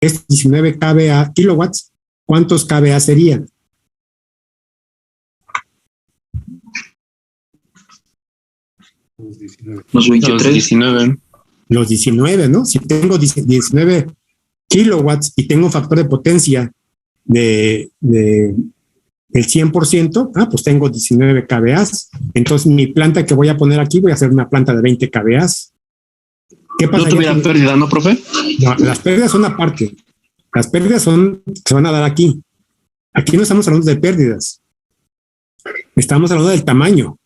es 19 kVA kilowatts, ¿cuántos kVA serían? Los 19. Los 19, ¿no? Si tengo 19 kilowatts y tengo un factor de potencia del 100%, pues tengo 19 kVAs. Entonces mi planta que voy a poner aquí, voy a hacer una planta de 20 kVAs. ¿Qué pasa? ¿No tuviera pérdida, no, profe? No, las pérdidas son aparte. Las pérdidas se van a dar aquí. Aquí no estamos hablando de pérdidas. Estamos hablando del tamaño.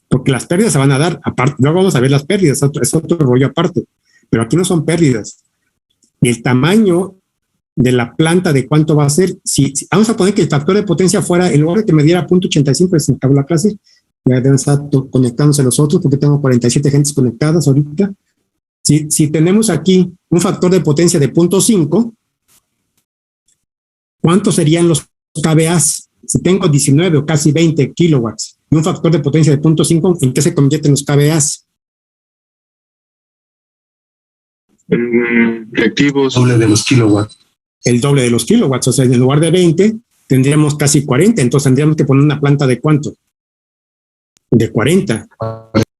Porque las pérdidas se van a dar aparte. Luego vamos a ver las pérdidas, es otro rollo aparte. Pero aquí no son pérdidas. Y el tamaño de la planta, de cuánto va a ser, si vamos a poner que el factor de potencia fuera, en lugar de que me diera 0.85, se acabó la clase, ya deben estar conectándose los otros, porque tengo 47 gentes conectadas ahorita. Si tenemos aquí un factor de potencia de 0.5, ¿cuántos serían los kVAs? Si tengo 19 o casi 20 kilowatts y un factor de potencia de 0.5, ¿en qué se convierten los kVAs? Reactivos. Doble de los kilowatts. El doble de los kilowatts, o sea, en lugar de 20, tendríamos casi 40, entonces tendríamos que poner una planta de ¿cuánto? De 40.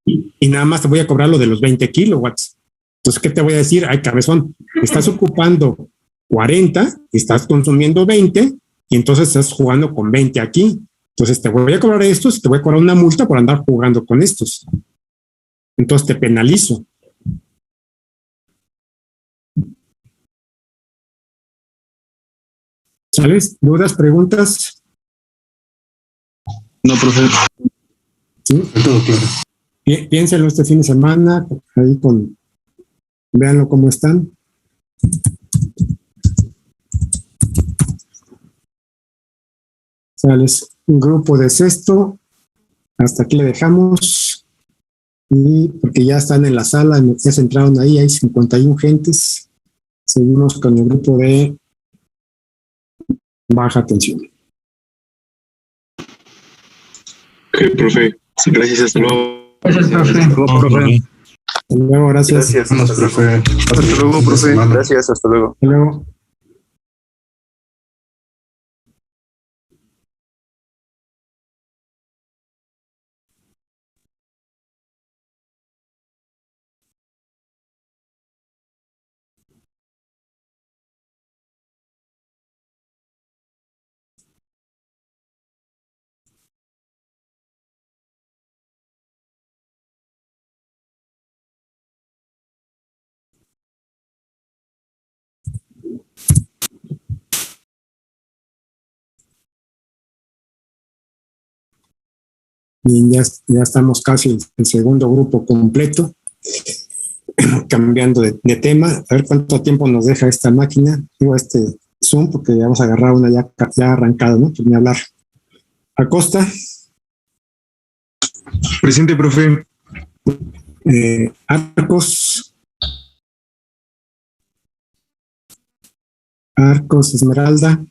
Y nada más te voy a cobrar lo de los 20 kilowatts. Entonces, ¿qué te voy a decir? Ay, cabezón, estás ocupando 40, estás consumiendo 20, y entonces estás jugando con 20 aquí. Entonces te voy a cobrar estos y te voy a cobrar una multa por andar jugando con estos. Entonces te penalizo. ¿Sabes? ¿Dudas, preguntas? No, profe. Sí. Todo claro. Piénsenlo este fin de semana, ahí véanlo cómo están. Sales un grupo de sexto, hasta aquí le dejamos, y porque ya están en la sala, ya se entraron ahí, hay 51 gentes. Seguimos con el grupo de baja tensión. Ok, profe. Gracias, hasta luego. Gracias, profe. Hasta luego, gracias. Vamos, profe. Hasta luego, profe. Gracias, hasta luego. Hasta luego. Bien, ya estamos casi en el segundo grupo completo, cambiando de tema. A ver cuánto tiempo nos deja esta máquina, digo este Zoom, porque ya vamos a agarrar una ya arrancada, ¿no? Pues ni hablar. Acosta. Presente, profe. Arcos Esmeralda.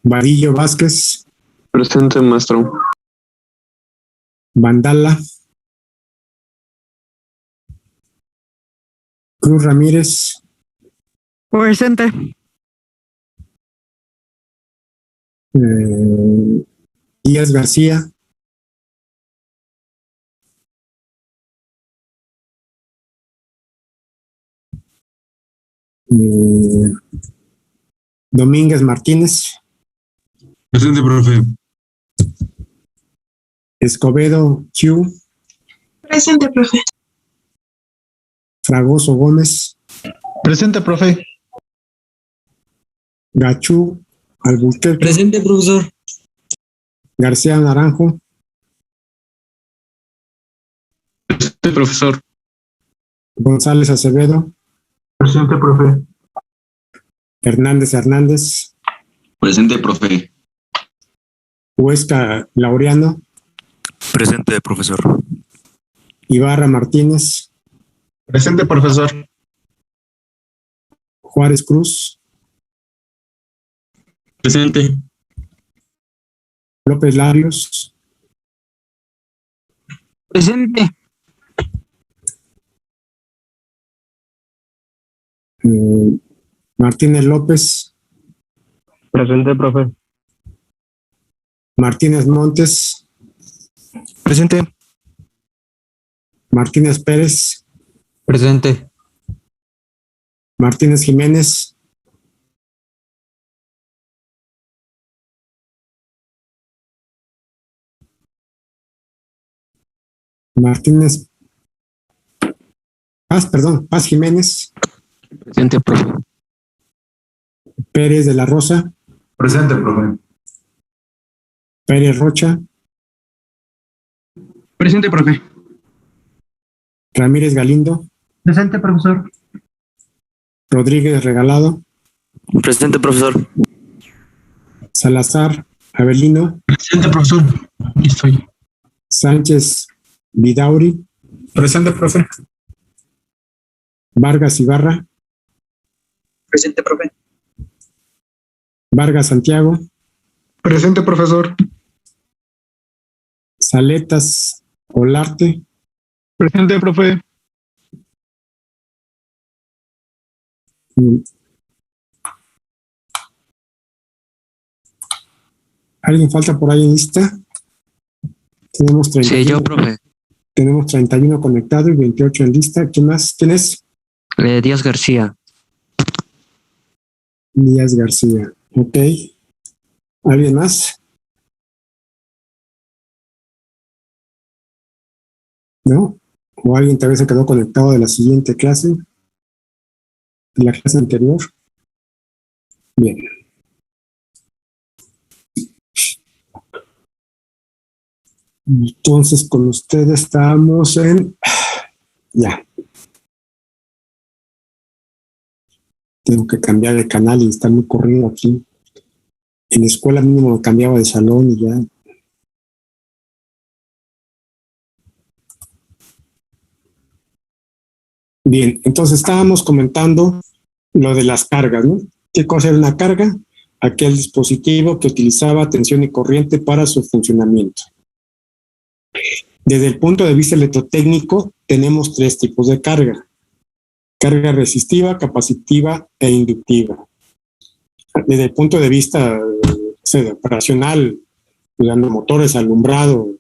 Vadillo Vázquez. Presente, maestro. Vandala. Cruz Ramírez. Presente. Díaz García. Domínguez Martínez. Presente, profe. Escobedo Q. Presente, profe. Fragoso Gómez. Presente, profe. Gachú Albuquerque. Presente, profesor. García Naranjo. Presente, profesor. González Acevedo. Presente, profe. Hernández. Presente, profe. Huesca Laureano. Presente, profesor. Ibarra Martínez. Presente, profesor. Juárez Cruz. Presente. López Larios. Presente. Martínez López, Presente, profe. Martínez Montes, Presente. Martínez Pérez, Presente. Martínez Jiménez, Martínez Paz Jiménez, Presente, profe. Pérez de la Rosa, Presente, profe. Pérez Rocha, Presente, profe. Ramírez Galindo, Presente, profesor. Rodríguez Regalado, Presente, profesor. Salazar Avelino, Presente, profesor. Aquí estoy. Sánchez Vidauri, Presente, profe. Vargas Ibarra, Presente, profe. Vargas Santiago, Presente, profesor. Saletas Olarte, Presente, profe. ¿Alguien falta por ahí en lista? Tenemos 31, Sí, yo, profe. tenemos 31 conectados y 28 en lista. ¿Quién más? ¿Quién es? Díaz García. Díaz García. Ok. ¿Alguien más? ¿No? ¿O alguien tal vez se quedó conectado de la siguiente clase? ¿De la clase anterior? Bien. Entonces, con ustedes estamos en... Ya. Tengo que cambiar de canal y está muy corrido aquí. En la escuela mínimo me cambiaba de salón y ya. Bien, entonces estábamos comentando lo de las cargas, ¿no? ¿Qué cosa era una carga? Aquel dispositivo que utilizaba tensión y corriente para su funcionamiento. Desde el punto de vista electrotécnico, tenemos tres tipos de carga: carga resistiva, capacitiva e inductiva. Desde el punto de vista operacional, usando motores, alumbrado,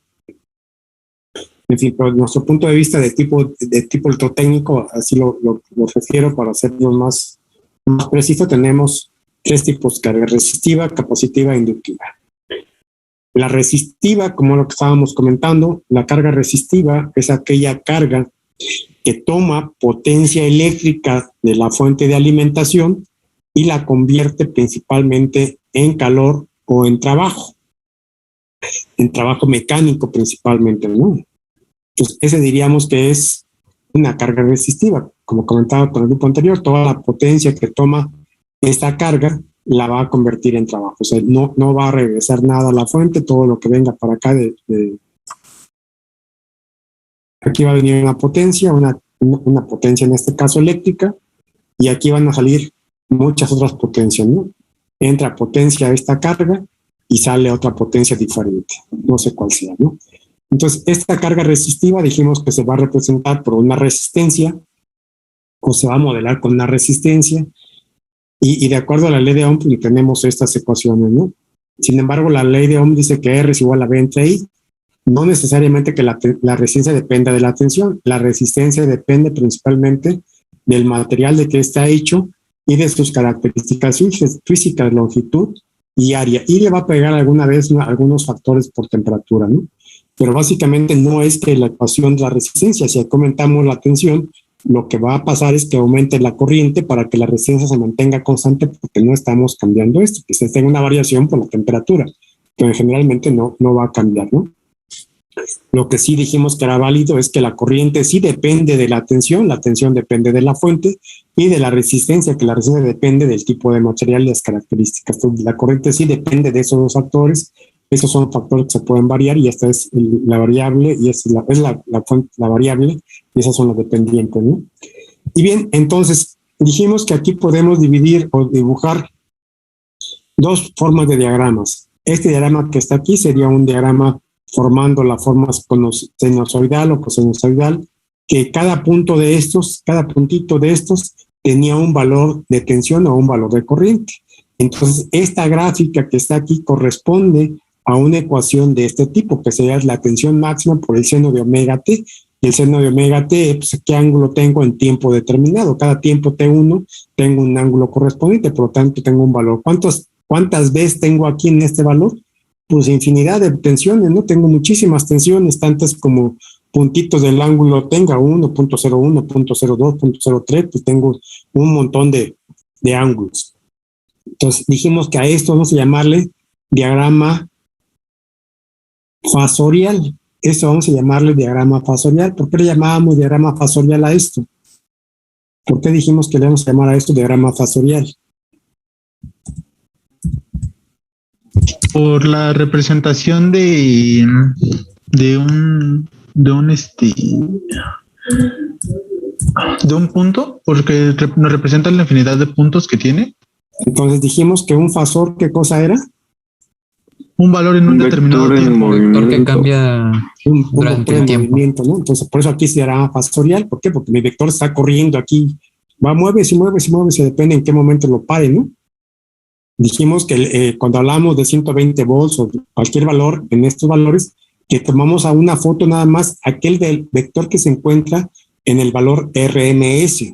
en fin, pero nuestro punto de vista de tipo electrotécnico, así lo refiero para hacerlo más preciso, tenemos tres tipos: carga resistiva, capacitiva e inductiva. La resistiva, como lo que estábamos comentando, la carga resistiva es aquella carga que toma potencia eléctrica de la fuente de alimentación y la convierte principalmente en calor o en trabajo mecánico principalmente, ¿no? Entonces, ese diríamos que es una carga resistiva. Como comentaba con el grupo anterior, toda la potencia que toma esta carga la va a convertir en trabajo. O sea, no va a regresar nada a la fuente, todo lo que venga para acá aquí va a venir una potencia, una potencia en este caso eléctrica, y aquí van a salir muchas otras potencias, ¿no? Entra potencia a esta carga y sale otra potencia diferente, no sé cuál sea, ¿no? Entonces, esta carga resistiva dijimos que se va a representar por una resistencia, o se va a modelar con una resistencia, y de acuerdo a la ley de Ohm, pues, tenemos estas ecuaciones, ¿no? Sin embargo, la ley de Ohm dice que R es igual a V entre I. No necesariamente que la resistencia dependa de la tensión. La resistencia depende principalmente del material de que está hecho y de sus características físicas, longitud y área. Y le va a pegar alguna vez algunos factores por temperatura, ¿no? Pero básicamente no es que la ecuación de la resistencia, si aumentamos la tensión, lo que va a pasar es que aumente la corriente para que la resistencia se mantenga constante, porque no estamos cambiando esto, que se tenga una variación por la temperatura, pero generalmente no va a cambiar, ¿no? Lo que sí dijimos que era válido es que la corriente sí depende de la tensión depende de la fuente, y de la resistencia, que la resistencia depende del tipo de material y las características. Entonces, la corriente sí depende de esos dos factores. Esos son factores que se pueden variar, y esta es la variable, y esta es la variable, y esas son las dependientes, ¿no? Y bien, entonces dijimos que aquí podemos dividir o dibujar dos formas de diagramas. Este diagrama que está aquí sería un diagrama formando la forma sinusoidal o cosinusoidal, que cada puntito de estos tenía un valor de tensión o un valor de corriente. Entonces, esta gráfica que está aquí corresponde a una ecuación de este tipo, que sería la tensión máxima por el seno de omega t. Y el seno de omega t, pues, ¿qué ángulo tengo en tiempo determinado? Cada tiempo t1 tengo un ángulo correspondiente, por lo tanto tengo un valor. ¿Cuántas veces tengo aquí en este valor? Pues infinidad de tensiones, ¿no? Tengo muchísimas tensiones, tantas como puntitos del ángulo tenga, 1.01, 0.02, 0.03, pues tengo un montón de ángulos. Entonces dijimos que a esto vamos a llamarle diagrama fasorial. Esto vamos a llamarle diagrama fasorial. ¿Por qué le llamábamos diagrama fasorial a esto? ¿Por qué dijimos que le vamos a llamar a esto diagrama fasorial? Por la representación de un punto, porque nos representa la infinidad de puntos que tiene. Entonces dijimos que un fasor, ¿qué cosa era? Un valor en un determinado tiempo. Un vector que cambia Un durante vector el en tiempo. movimiento, ¿no? Entonces, por eso aquí se diagrama fasorial. ¿Por qué? Porque mi vector está corriendo aquí. Muévese, depende en qué momento lo pare, ¿no? Dijimos que cuando hablamos de 120 volts o cualquier valor en estos valores, que tomamos a una foto nada más aquel del vector que se encuentra en el valor RMS,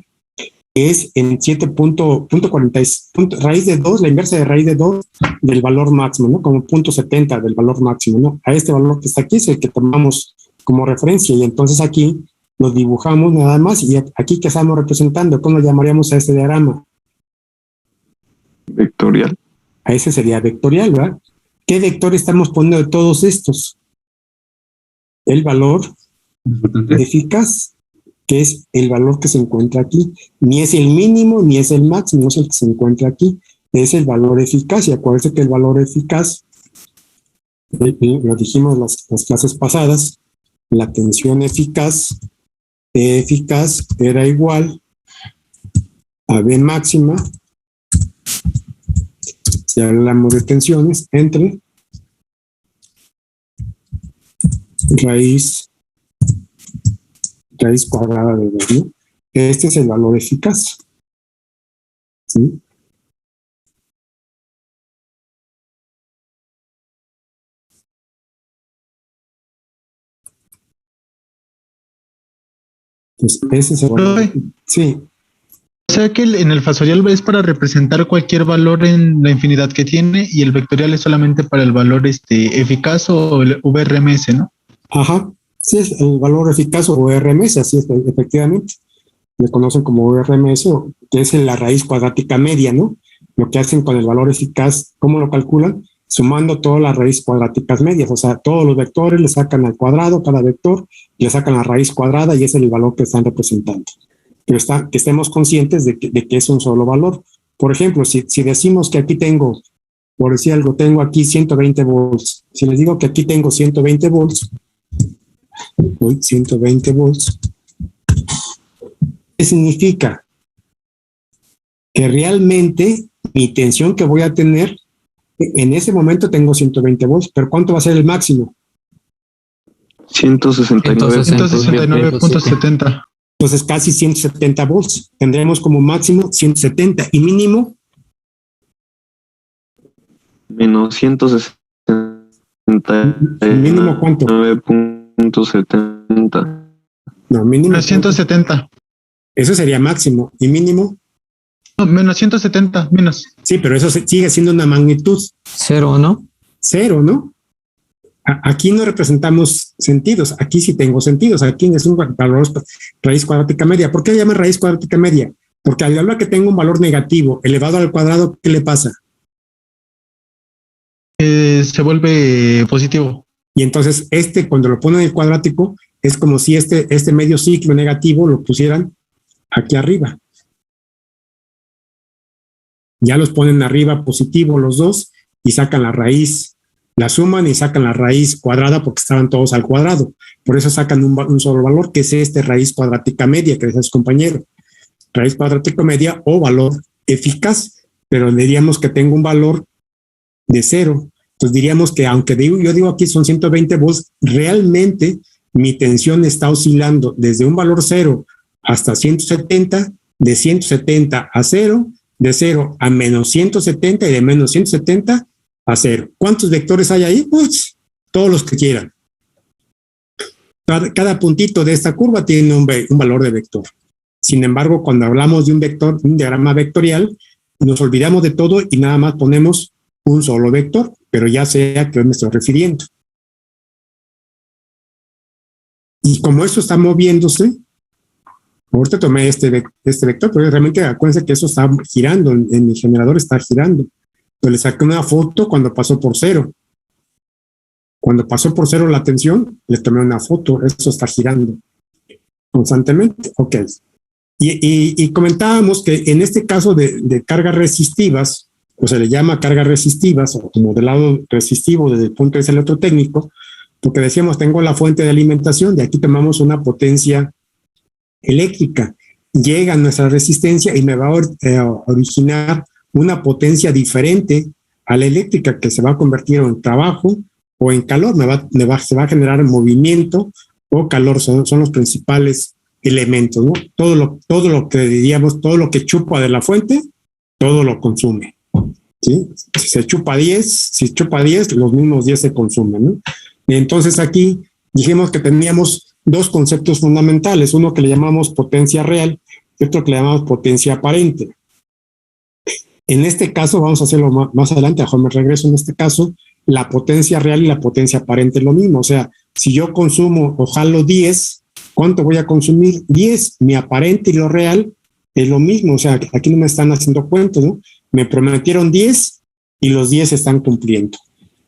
que es en 7.40, raíz de 2, la inversa de raíz de 2 del valor máximo, ¿no? Como 0.70 del valor máximo, ¿no? A este valor que está aquí es el que tomamos como referencia y entonces aquí lo dibujamos nada más y aquí que estamos representando, ¿cómo llamaríamos a este diagrama? Vectorial. A ese sería vectorial, ¿verdad? ¿Qué vector estamos poniendo de todos estos? El valor eficaz, que es el valor que se encuentra aquí. Ni es el mínimo ni es el máximo, es el que se encuentra aquí. Es el valor eficaz. Y acuérdense que el valor eficaz, lo dijimos las clases pasadas, la tensión eficaz era igual a V máxima, si hablamos de tensiones, entre raíz cuadrada de 2, ¿no? Este es el valor eficaz. ¿Sí? Pues ese es el valor. Sí. O sea que en el fasorial es para representar cualquier valor en la infinidad que tiene y el vectorial es solamente para el valor eficaz o el VRMS, ¿no? Ajá. Sí, es el valor eficaz o RMS, así es, efectivamente. Le conocen como RMS, que es la raíz cuadrática media, ¿no? Lo que hacen con el valor eficaz, ¿cómo lo calculan? Sumando todas las raíces cuadráticas medias, o sea, todos los vectores le sacan al cuadrado, cada vector, le sacan la raíz cuadrada y ese es el valor que están representando. Pero que estemos conscientes de que es un solo valor. Por ejemplo, si decimos que aquí tengo, por decir algo, tengo aquí 120 volts. Si les digo que aquí tengo 120 volts, 120 volts, ¿qué significa? Que realmente mi tensión que voy a tener, en ese momento tengo 120 volts, pero ¿cuánto va a ser el máximo? 169.70. Entonces casi 170 volts. Tendremos como máximo 170 y mínimo Menos 160. ¿Mínimo cuánto? 9.70. No, mínimo. Menos 170. Eso sería máximo. ¿Y mínimo? No, menos 170, menos. Sí, pero eso sigue siendo una magnitud. Cero, ¿no? Cero, ¿no? Aquí no representamos sentidos. Aquí sí tengo sentidos. Aquí es un valor raíz cuadrática media. ¿Por qué le llaman raíz cuadrática media? Porque al hablar que tengo un valor negativo elevado al cuadrado, ¿qué le pasa? Se vuelve positivo. Y entonces cuando lo ponen en el cuadrático, es como si este medio ciclo negativo lo pusieran aquí arriba. Ya los ponen arriba positivo los dos y sacan la raíz, la suman y sacan la raíz cuadrada porque estaban todos al cuadrado. Por eso sacan un solo valor, que es raíz cuadrática media, que es compañero. Raíz cuadrática media o valor eficaz, pero diríamos que tengo un valor de cero. Entonces diríamos que aunque yo digo aquí son 120 volts, realmente mi tensión está oscilando desde un valor cero hasta 170 de 170 a 0, de 0 a menos 170 y de menos 170 a 0. ¿Cuántos vectores hay ahí? Pues todos los que quieran. Cada puntito de esta curva tiene un valor de vector. Sin embargo, cuando hablamos de un vector, un diagrama vectorial, nos olvidamos de todo y nada más ponemos un solo vector, pero ya sé a qué me estoy refiriendo. Y como esto está moviéndose, ahorita tomé este vector, pero realmente acuérdense que eso está girando, en mi generador está girando. Entonces le saqué una foto cuando pasó por 0. Cuando pasó por 0 la tensión, le tomé una foto, eso está girando constantemente. Ok. Y comentábamos que en este caso de cargas resistivas, o se le llama cargas resistivas, o modelado resistivo desde el punto de vista electrotécnico, porque decíamos, tengo la fuente de alimentación, de aquí tomamos una potencia eléctrica, llega nuestra resistencia y me va a originar una potencia diferente a la eléctrica que se va a convertir en trabajo o en calor, se va a generar movimiento o calor, son los principales elementos, ¿no? Todo lo que diríamos, todo lo que chupa de la fuente, todo lo consume, ¿sí? Si se chupa 10, los mismos 10 se consumen, ¿no? Y entonces aquí dijimos que teníamos dos conceptos fundamentales, uno que le llamamos potencia real y otro que le llamamos potencia aparente. En este caso, vamos a hacerlo más adelante, a me regreso en este caso, la potencia real y la potencia aparente es lo mismo. O sea, si yo consumo o jalo 10, ¿cuánto voy a consumir? 10. Mi aparente y lo real es lo mismo. O sea, aquí no me están haciendo cuentos, ¿no? Me prometieron 10 y los 10 están cumpliendo.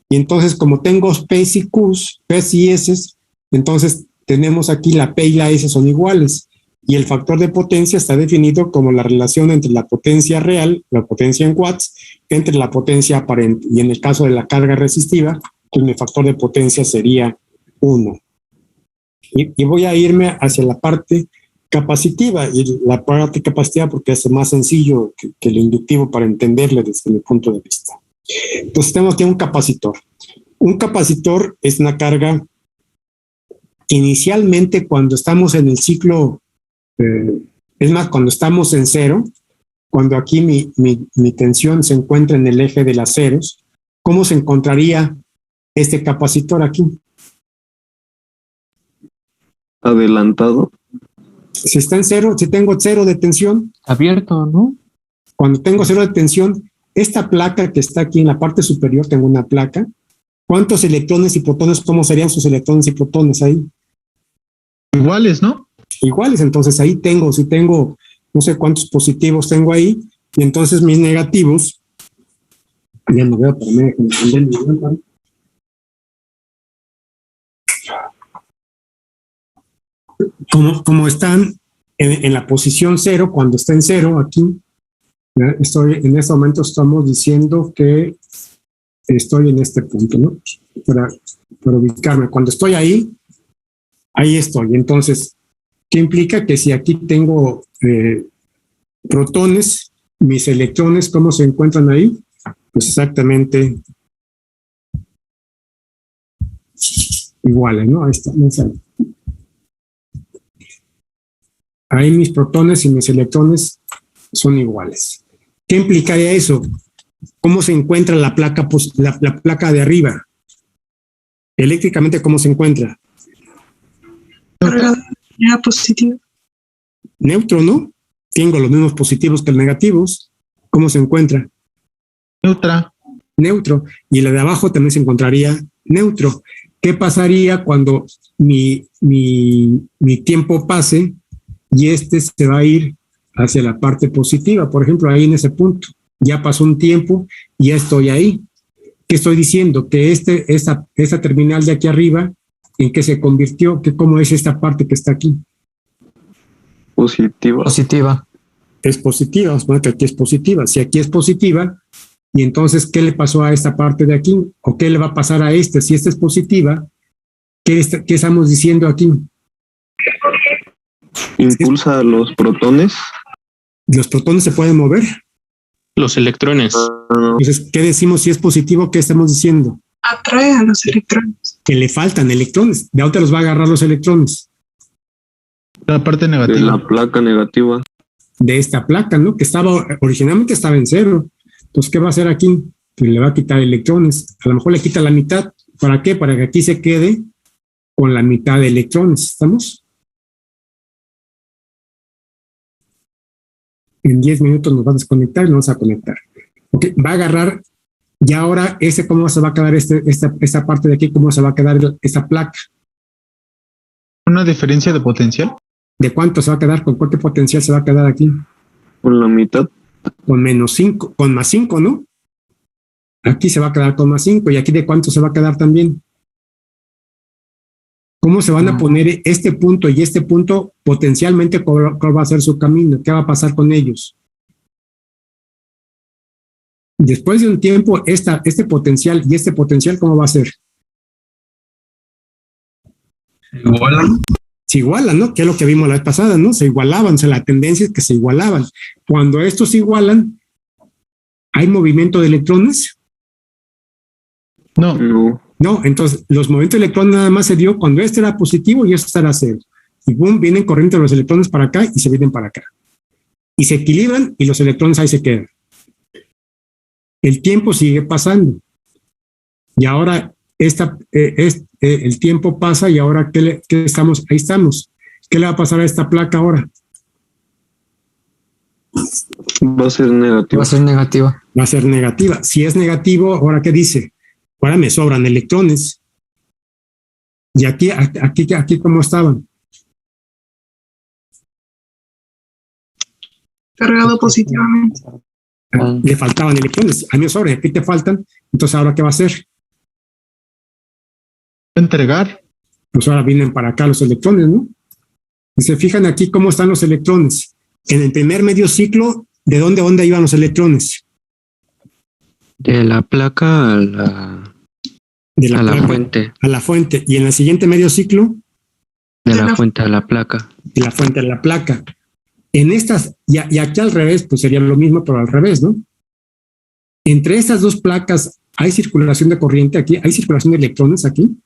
Y entonces, como tengo P's y Q's, P's y S's, entonces tenemos aquí la P y la S son iguales. Y el factor de potencia está definido como la relación entre la potencia real, la potencia en watts, entre la potencia aparente. Y en el caso de la carga resistiva, pues mi factor de potencia sería 1. Y voy a irme hacia la parte capacitiva. Y la parte capacitiva porque es más sencillo que lo inductivo para entenderle desde mi punto de vista. Entonces tenemos aquí un capacitor. Un capacitor es una carga inicialmente cuando estamos en el ciclo, es más, cuando estamos en 0, cuando aquí mi tensión se encuentra en el eje de las ceros, ¿cómo se encontraría este capacitor aquí? Adelantado. Si está en 0, si tengo 0 de tensión. Abierto, ¿no? Cuando tengo 0 de tensión, esta placa que está aquí en la parte superior, tengo una placa. ¿Cuántos electrones y protones, cómo serían sus electrones y protones ahí? Iguales, ¿no? Iguales, entonces ahí tengo, si tengo, no sé cuántos positivos tengo ahí, y entonces mis negativos, ya no veo, pero me dejan. Como están en la posición 0, cuando está en 0, aquí, en este momento estamos diciendo que estoy en este punto, ¿no? Para ubicarme. Cuando estoy ahí estoy. Entonces, ¿qué implica? Que si aquí tengo protones, mis electrones, ¿cómo se encuentran ahí? Pues exactamente iguales, ¿no? Ahí está. Ahí mis protones y mis electrones son iguales. ¿Qué implicaría eso? ¿Cómo se encuentra la placa, la placa de arriba? Eléctricamente, ¿cómo se encuentra? Cargada positiva. Neutro, ¿no? Tengo los mismos positivos que los negativos. ¿Cómo se encuentra? Neutra. Neutro. Y la de abajo también se encontraría neutro. ¿Qué pasaría cuando mi tiempo pase y este se va a ir hacia la parte positiva? Por ejemplo, ahí en ese punto. Ya pasó un tiempo y ya estoy ahí. ¿Qué estoy diciendo? Que esta terminal de aquí arriba, ¿en qué se convirtió? ¿Cómo es esta parte que está aquí? Positiva. Positiva. Es positiva, vamos a poner que aquí es positiva. Si aquí es positiva, y entonces, ¿qué le pasó a esta parte de aquí? ¿O qué le va a pasar a esta? Si esta es positiva, ¿qué estamos diciendo aquí? Impulsa a los protones. ¿Los protones se pueden mover? Los electrones. Entonces, ¿qué decimos si es positivo? ¿Qué estamos diciendo? Atrae a los electrones. Que le faltan electrones. ¿De dónde los va a agarrar los electrones? La parte De negativa. la placa negativa. de esta placa, ¿no? Que originalmente estaba en 0. Entonces, ¿qué va a hacer aquí? Pues le va a quitar electrones. A lo mejor le quita la mitad. ¿Para qué? Para que aquí se quede con la mitad de electrones. ¿Estamos? En 10 minutos nos va a desconectar y nos vamos a conectar. Okay. Va a agarrar, ya ahora, ¿cómo se va a quedar esta parte de aquí? ¿Cómo se va a quedar esta placa? ¿Una diferencia de potencial? ¿De cuánto se va a quedar? ¿Con cuánto potencial se va a quedar aquí? Con la mitad. Con -5, con +5, ¿no? Aquí se va a quedar con +5. ¿Y aquí de cuánto se va a quedar también? ¿Cómo se van a poner este punto y este punto potencialmente? ¿Cuál va a ser su camino? ¿Qué va a pasar con ellos? Después de un tiempo, este potencial y este potencial, ¿cómo va a ser? Igualan. Se igualan, ¿no? Que es lo que vimos la vez pasada, ¿no? Se igualaban, o sea, la tendencia es que se igualaban. Cuando estos se igualan, ¿hay movimiento de electrones? No. No. No, entonces los movimientos de electrones nada más se dio cuando este era positivo y este era 0. Y boom, vienen corriendo los electrones para acá y se vienen para acá. Y se equilibran y los electrones ahí se quedan. El tiempo sigue pasando. Y ahora el tiempo pasa y ahora ¿qué estamos? Ahí estamos. ¿Qué le va a pasar a esta placa ahora? Va a ser negativo. Va a ser negativa. Va a ser negativa. Si es negativo, ¿ahora qué dice? Ahora me sobran electrones. Y aquí ¿cómo estaban? Cargado positivamente. Le faltaban electrones. A mí me sobran, aquí te faltan. Entonces, ¿ahora qué va a hacer? Entregar. Pues ahora vienen para acá los electrones, ¿no? Y se fijan aquí cómo están los electrones. En el primer medio ciclo, ¿de dónde iban los electrones? De la placa a la placa, fuente. A la fuente. Y en el siguiente medio ciclo, De la fuente a la placa. de la fuente a la placa. En estas, y aquí al revés, pues sería lo mismo, pero al revés, ¿no? Entre estas dos placas, ¿hay circulación de corriente aquí? ¿Hay circulación de electrones aquí?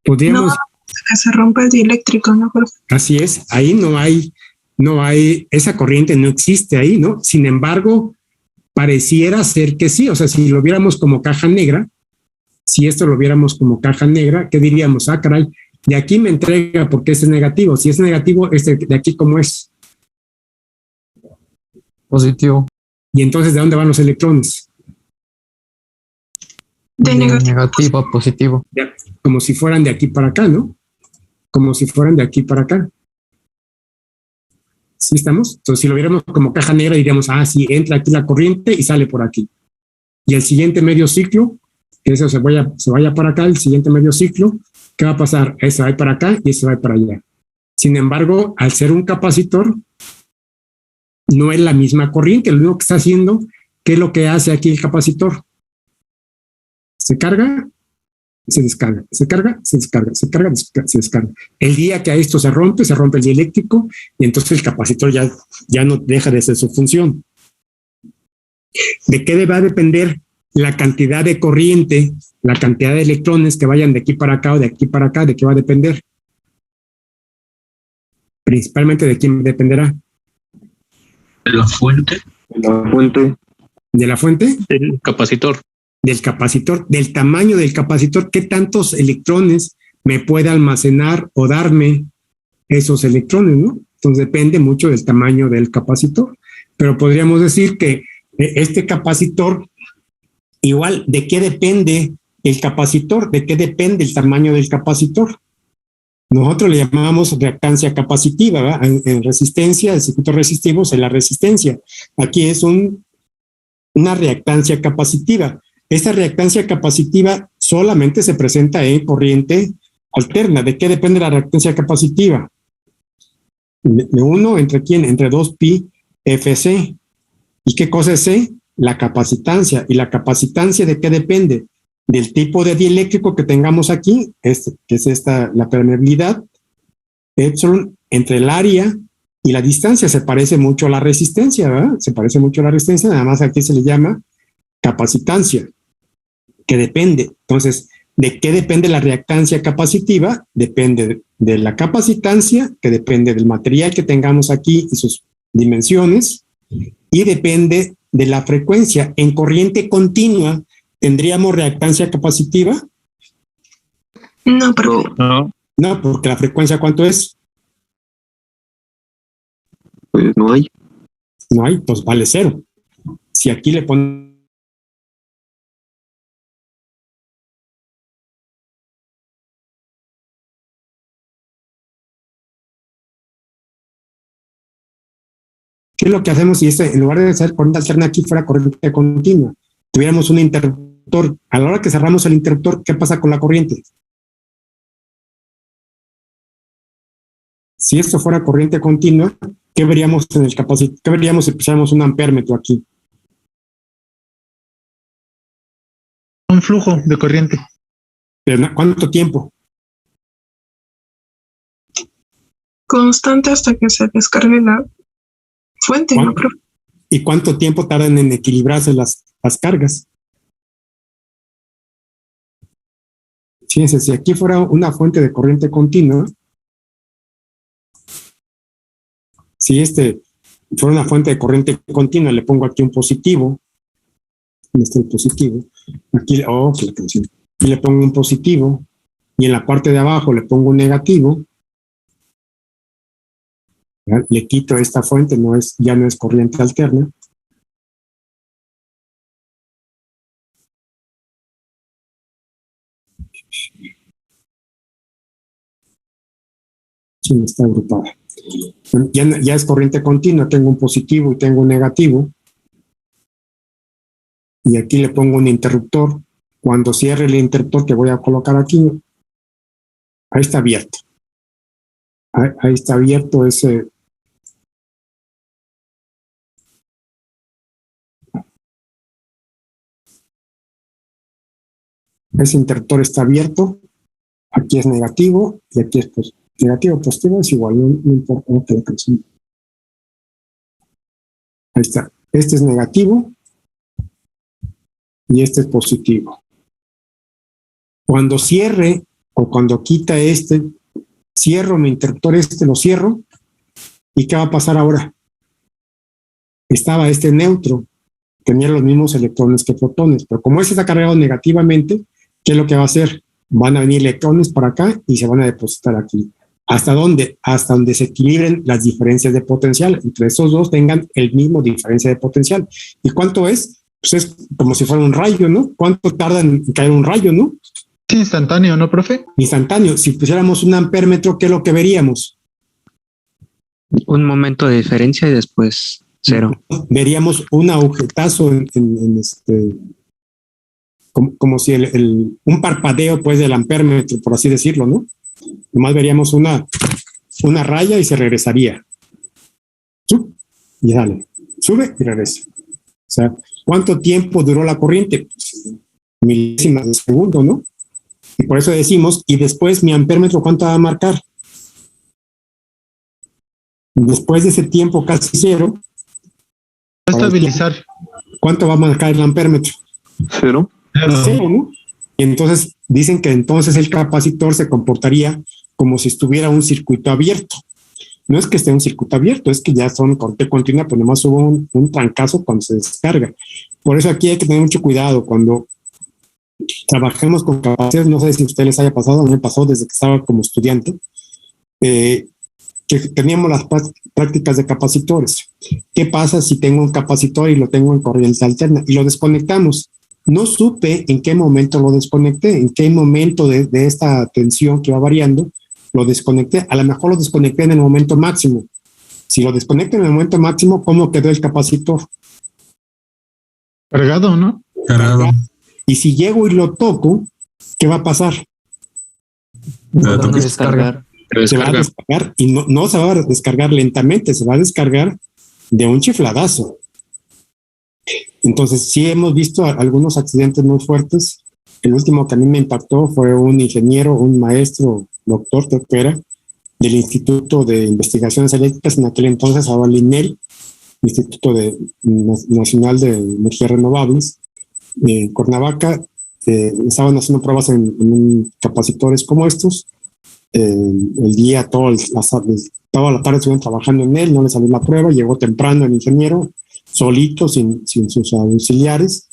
Podríamos... No, que se rompe el dieléctrico, ¿no? Así es, ahí no hay, esa corriente no existe ahí, ¿no? Sin embargo, pareciera ser que sí, o sea, si lo viéramos como caja negra, si esto lo viéramos como caja negra, ¿qué diríamos? Ah, caray, de aquí me entrega porque este es negativo. Si es negativo, este de aquí, ¿cómo es? Positivo. Y entonces, ¿de dónde van los electrones? De negativo a positivo. Ya, como si fueran de aquí para acá, ¿no? Como si fueran de aquí para acá. ¿Sí estamos? Entonces, si lo viéramos como caja negra, diríamos, ah, sí, entra aquí la corriente y sale por aquí. Y el siguiente medio ciclo, que eso se vaya para acá, el siguiente medio ciclo, ¿qué va a pasar? Ese va para acá y ese va para allá. Sin embargo, al ser un capacitor, no es la misma corriente. Lo único que está haciendo, ¿qué es lo que hace aquí el capacitor? Se carga, se descarga, se carga, se descarga, se carga, se descarga. El día que a esto se rompe el dieléctrico y entonces el capacitor ya no deja de ser su función. ¿De qué va a depender la cantidad de corriente, la cantidad de electrones que vayan de aquí para acá o de aquí para acá? ¿De qué va a depender? Principalmente de quién dependerá. ¿De la fuente? La fuente. ¿De la fuente? El capacitor. Del capacitor, del tamaño del capacitor, qué tantos electrones me puede almacenar o darme esos electrones, ¿no? Entonces depende mucho del tamaño del capacitor, pero podríamos decir que este capacitor, igual, ¿de qué depende el capacitor? ¿De qué depende el tamaño del capacitor? Nosotros le llamamos reactancia capacitiva, ¿verdad? En resistencia, el circuito resistivo es la resistencia. Aquí es una reactancia capacitiva. Esta reactancia capacitiva solamente se presenta en corriente alterna. ¿De qué depende la reactancia capacitiva? De 1 entre quién? Entre 2pi Fc. ¿Y qué cosa es C? La capacitancia. ¿Y la capacitancia de qué depende? Del tipo de dieléctrico que tengamos aquí, que es la permeabilidad, epsilon, entre el área y la distancia. Se parece mucho a la resistencia, ¿verdad? Se parece mucho a la resistencia, nada más aquí se le llama capacitancia, que depende. Entonces, ¿De qué depende la reactancia capacitiva? Depende de la capacitancia, que depende del material que tengamos aquí y sus dimensiones, y depende de la frecuencia. En corriente continua, ¿tendríamos reactancia capacitiva? No, pero No, No, porque la frecuencia, ¿cuánto es? pues no hay. No hay, pues vale 0. Si aquí le ponemos ¿qué es lo que hacemos si en lugar de ser corriente alterna aquí fuera corriente continua? Tuviéramos un interruptor. A la hora que cerramos el interruptor, ¿qué pasa con la corriente? Si esto fuera corriente continua, ¿qué veríamos en el capacitor? ¿Qué veríamos si pusiéramos un ampérmetro aquí? Un flujo de corriente. ¿Pero cuánto tiempo? constante hasta que se descargue la fuente, ¿no, ¿Cuánto? profe? ¿Y cuánto tiempo tardan en equilibrarse las cargas? Fíjense, si aquí fuera una fuente de corriente continua, si fuera una fuente de corriente continua, le pongo aquí un positivo, ¿dónde está el positivo? Aquí, que la canción. Y le pongo un positivo, y en la parte de abajo le pongo un negativo. ¿Ya? Le quito esta fuente, ya no es corriente alterna. Sí, está agrupada. Ya es corriente continua, tengo un positivo y tengo un negativo. Y aquí le pongo un interruptor. Cuando cierre el interruptor que voy a colocar aquí, ahí está abierto. Ahí está abierto ese. Ese interruptor está abierto. Aquí es negativo y aquí es positivo. Negativo, positivo es igual, no importa lo que la canción. Ahí está. Este es negativo y este es positivo. Cuando cierre o cuando quita cierro mi interruptor, lo cierro. ¿Y qué va a pasar ahora? Estaba neutro, tenía los mismos electrones que protones, pero como está cargado negativamente, ¿qué es lo que va a hacer? Van a venir electrones para acá y se van a depositar aquí. ¿Hasta dónde? Hasta donde se equilibren las diferencias de potencial. Entre esos dos tengan el mismo diferencia de potencial. ¿Y cuánto es? Pues es como si fuera un rayo, ¿no? ¿Cuánto tarda en caer un rayo, no? Es instantáneo, ¿no, profe? Instantáneo. Si pusiéramos un ampérmetro, ¿qué es lo que veríamos? Un momento de diferencia y después 0. Veríamos un agujetazo como si un parpadeo pues del ampérmetro, por así decirlo, ¿no? Nomás veríamos una raya y se regresaría. Y sale. Sube y regresa. O sea, ¿cuánto tiempo duró la corriente? Pues, milésimas de segundo, ¿no? Y por eso decimos, y después mi ampérmetro, ¿cuánto va a marcar? Después de ese tiempo casi 0. Va a estabilizar. ¿Cuánto va a marcar el ampérmetro? 0. 0, ¿no? Y entonces dicen que entonces el capacitor se comportaría como si estuviera un circuito abierto. No es que esté un circuito abierto, es que ya son corte continua, pues nomás hubo un trancazo cuando se descarga. Por eso aquí hay que tener mucho cuidado cuando trabajemos con capacitores. No sé si a ustedes les haya pasado, a mí me pasó desde que estaba como estudiante, que teníamos las prácticas de capacitores. ¿Qué pasa si tengo un capacitor y lo tengo en corriente alterna y lo desconectamos? No supe en qué momento lo desconecté, en qué momento de esta tensión que va variando, lo desconecté. A lo mejor lo desconecté en el momento máximo. Si lo desconecto en el momento máximo, ¿cómo quedó el capacitor? Cargado, ¿no? Cargado. Y si llego y lo toco, ¿qué va a pasar? Van a descargar. Se va a descargar y no se va a descargar lentamente, se va a descargar de un chifladazo. Entonces, sí hemos visto algunos accidentes muy fuertes. El último que a mí me impactó fue un ingeniero, un maestro, doctor, creo que era, del Instituto de Investigaciones Eléctricas, en aquel entonces, ahora el INEL, Instituto Nacional de Energías Renovables, en Cuernavaca. estaban haciendo pruebas en capacitores como estos. El día, toda la tarde estuvieron trabajando en él, no le salió la prueba, llegó temprano el ingeniero, solito, sin sus auxiliares.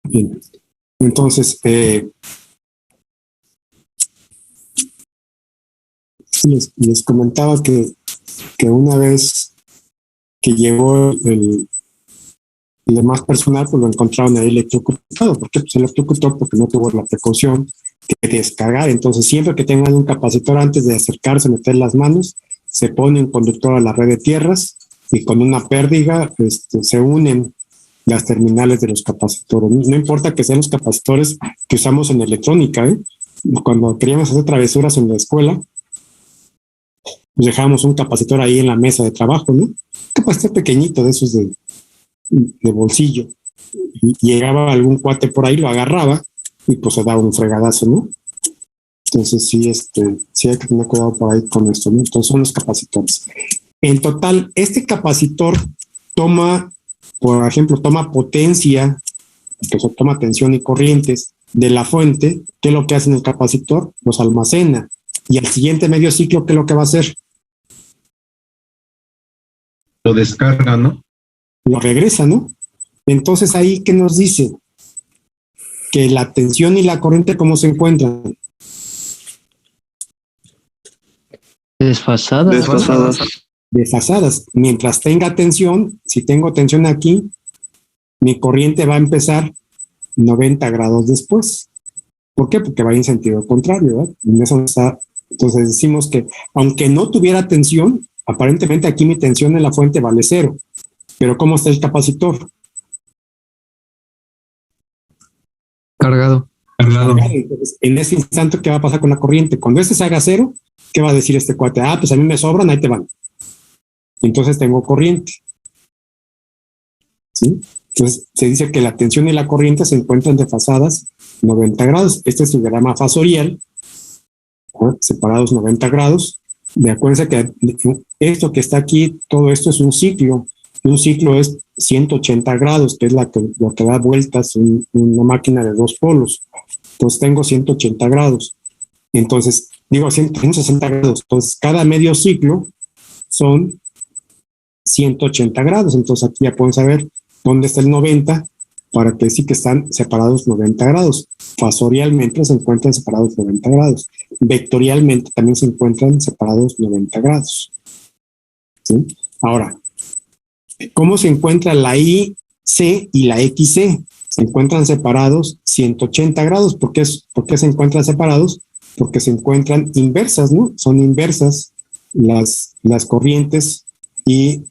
Bien. Entonces, les comentaba que una vez que llegó el demás personal, pues lo encontraron ahí electrocutado. ¿Por qué? Pues se electrocutó porque no tuvo la precaución de descargar. Entonces, siempre que tengan un capacitor, antes de acercarse, meter las manos, se pone un conductor a la red de tierras y con una pérdiga se unen las terminales de los capacitores. No importa que sean los capacitores que usamos en electrónica, ¿eh? Cuando queríamos hacer travesuras en la escuela, pues dejábamos un capacitor ahí en la mesa de trabajo, ¿no? Un capacitor pequeñito de esos de bolsillo. Y llegaba algún cuate por ahí, lo agarraba y pues se daba un fregadazo, ¿no? Entonces sí hay que tener cuidado por ahí con esto, ¿no? Entonces son los capacitores. En total, este capacitor toma, por ejemplo, toma potencia, que se toma tensión y corrientes de la fuente. ¿Qué es lo que hace en el capacitor? Los almacena. Y al siguiente medio ciclo, ¿qué es lo que va a hacer? Lo descarga, ¿no? Lo regresa, ¿no? Entonces ahí, ¿qué nos dice? Que la tensión y la corriente, ¿cómo se encuentran? Desfasadas. Mientras tenga tensión, si tengo tensión aquí, mi corriente va a empezar 90 grados después. ¿Por qué? Porque va en sentido contrario, ¿verdad? En eso está. Entonces decimos que aunque no tuviera tensión, aparentemente aquí mi tensión en la fuente vale 0. Pero ¿cómo está el capacitor? Cargado. Entonces, en ese instante, ¿qué va a pasar con la corriente? Cuando se haga 0, ¿qué va a decir este cuate? Pues a mí me sobran, ahí te van. Entonces tengo corriente. ¿Sí? Entonces se dice que la tensión y la corriente se encuentran desfasadas 90 grados. Este es el diagrama fasorial, ¿no? Separados 90 grados. Y acuérdense que esto que está aquí, todo esto es un ciclo. Un ciclo es 180 grados, que es lo que da vueltas en una máquina de 2 polos. Entonces tengo 180 grados. Entonces, digo 160 grados. Entonces, cada medio ciclo son 180 grados. Entonces, aquí ya pueden saber dónde está el 90 para que sí que están separados 90 grados. Fasorialmente se encuentran separados 90 grados. Vectorialmente también se encuentran separados 90 grados. ¿Sí? Ahora, ¿cómo se encuentra la IC y la XC? Se encuentran separados 180 grados. ¿Por qué se encuentran separados? Porque se encuentran inversas, ¿no? Son inversas las corrientes y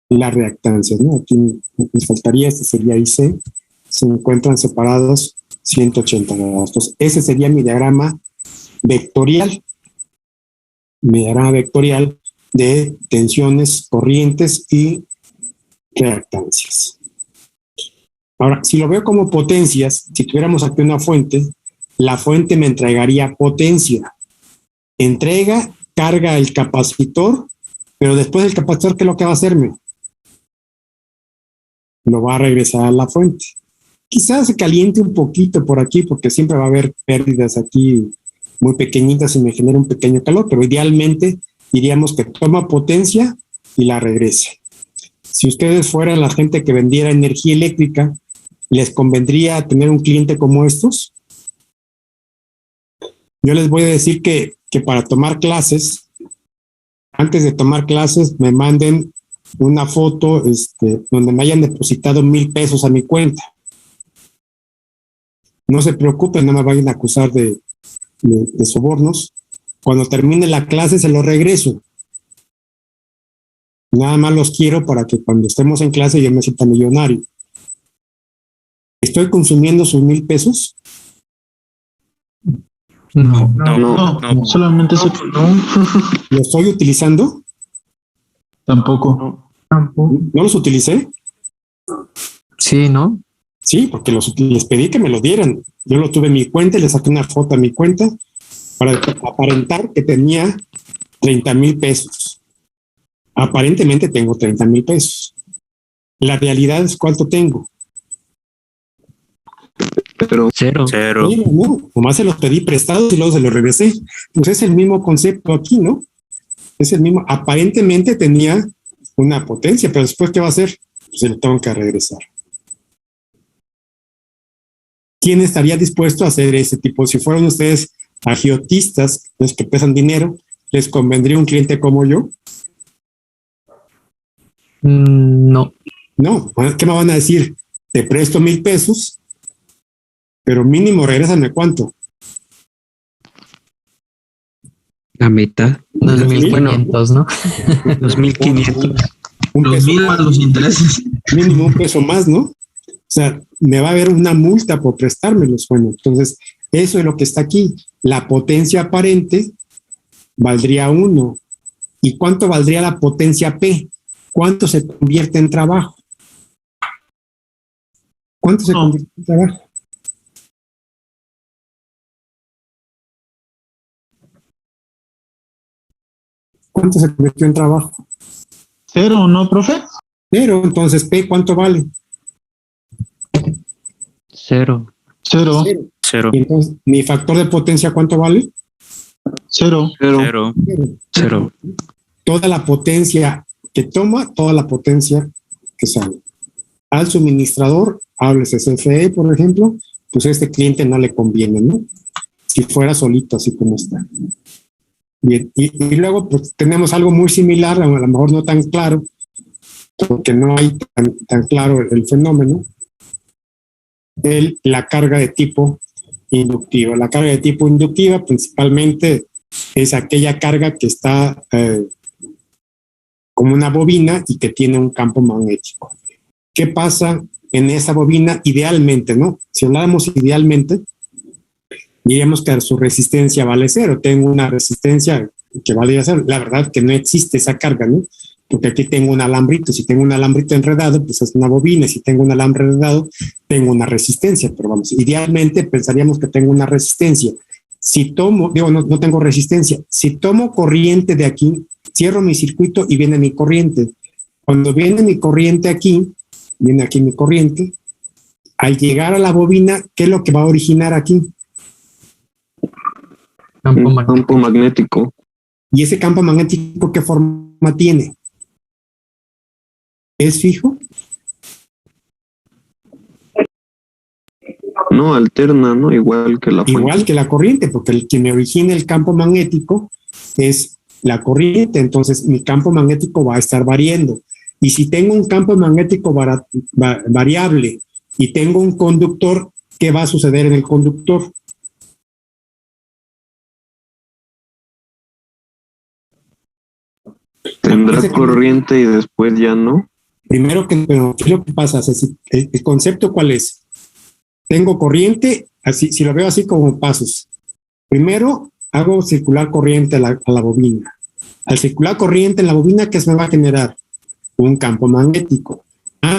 las reactancias, ¿no? Aquí nos faltaría, este sería IC. Se encuentran separados 180 grados. Entonces, ese sería mi diagrama vectorial. Mi diagrama vectorial de tensiones, corrientes y reactancias. Ahora, si lo veo como potencias, si tuviéramos aquí una fuente, la fuente me entregaría potencia. Entrega, carga el capacitor, pero después del capacitor, ¿qué es lo que va a hacerme? Lo va a regresar a la fuente. Quizás se caliente un poquito por aquí, porque siempre va a haber pérdidas aquí muy pequeñitas y me genera un pequeño calor, pero idealmente diríamos que toma potencia y la regresa. Si ustedes fueran la gente que vendiera energía eléctrica, ¿les convendría tener un cliente como estos? Yo les voy a decir que para tomar clases, antes de tomar clases, me manden una foto donde me hayan depositado 1,000 pesos a mi cuenta. No se preocupen, no me vayan a acusar de sobornos. Cuando termine la clase se los regreso. Nada más los quiero para que cuando estemos en clase yo me sienta millonario. ¿Estoy consumiendo sus 1,000 pesos? No, solamente eso. ¿Lo estoy utilizando? Tampoco. ¿No los utilicé? Sí, ¿no? Sí, porque les pedí que me lo dieran. Yo lo tuve en mi cuenta y le saqué una foto a mi cuenta para aparentar que tenía 30,000 pesos. Aparentemente tengo 30,000 pesos. La realidad es cuánto tengo. Pero Cero. No, nomás se los pedí prestados y luego se los regresé. Pues es el mismo concepto aquí, ¿no? Es el mismo. Aparentemente tenía una potencia, pero después, ¿qué va a hacer? Pues se lo tengo que regresar. ¿Quién estaría dispuesto a hacer ese tipo? Si fueran ustedes agiotistas, los que pesan dinero, ¿les convendría un cliente como yo? No. No, ¿qué me van a decir? Te presto 1,000 pesos, pero mínimo regrésame ¿cuánto? La mitad. 2,500, ¿no? 2,500. Un Los peso 1,000 más los intereses. mínimo un peso más, ¿no? O sea, me va a haber una multa por prestármelos. Bueno, entonces, eso es lo que está aquí. La potencia aparente valdría 1. ¿Y cuánto valdría la potencia P? ¿Cuánto se convierte en trabajo? ¿Cuánto se convierte en trabajo? ¿Cuánto se convirtió en trabajo? 0, ¿no, profe? Pero entonces P, ¿cuánto vale? 0. 0. Cero. Y entonces, ¿mi factor de potencia cuánto vale? 0. Cero. Toda la potencia que toma, toda la potencia que sale. Al suministrador, háblese CFE, por ejemplo, pues a este cliente no le conviene, ¿no? Si fuera solito, así como está. Bien, y luego pues tenemos algo muy similar, a lo mejor no tan claro, porque no hay tan claro el fenómeno, la carga de tipo inductiva. La carga de tipo inductiva principalmente es aquella carga que está como una bobina y que tiene un campo magnético. ¿Qué pasa en esa bobina idealmente, no? Si habláramos idealmente, diríamos que su resistencia vale 0. Tengo una resistencia que vale 0. La verdad que no existe esa carga, ¿no? Porque aquí tengo un alambrito. Si tengo un alambrito enredado, pues es una bobina. Si tengo un alambre enredado, tengo una resistencia. Pero vamos, idealmente pensaríamos que tengo una resistencia. Si tomo, no tengo resistencia. Si tomo corriente de aquí, cierro mi circuito y viene mi corriente. Cuando viene mi corriente aquí, viene aquí mi corriente, al llegar a la bobina, ¿qué es lo que va a originar aquí? Campo magnético. ¿Y ese campo magnético qué forma tiene? ¿Es fijo? No, alterna, ¿no? Igual que la fuente. Igual que la corriente, porque el que me origina el campo magnético es la corriente, entonces mi campo magnético va a estar variando. Y si tengo un campo magnético variable y tengo un conductor, ¿qué va a suceder en el conductor? Tendrá corriente y después ya no. Primero, pero ¿qué es lo que pasa? ¿El concepto cuál es? Tengo corriente, así, si lo veo así como pasos. Primero, hago circular corriente a la bobina. Al circular corriente en la bobina, ¿qué se me va a generar? Un campo magnético.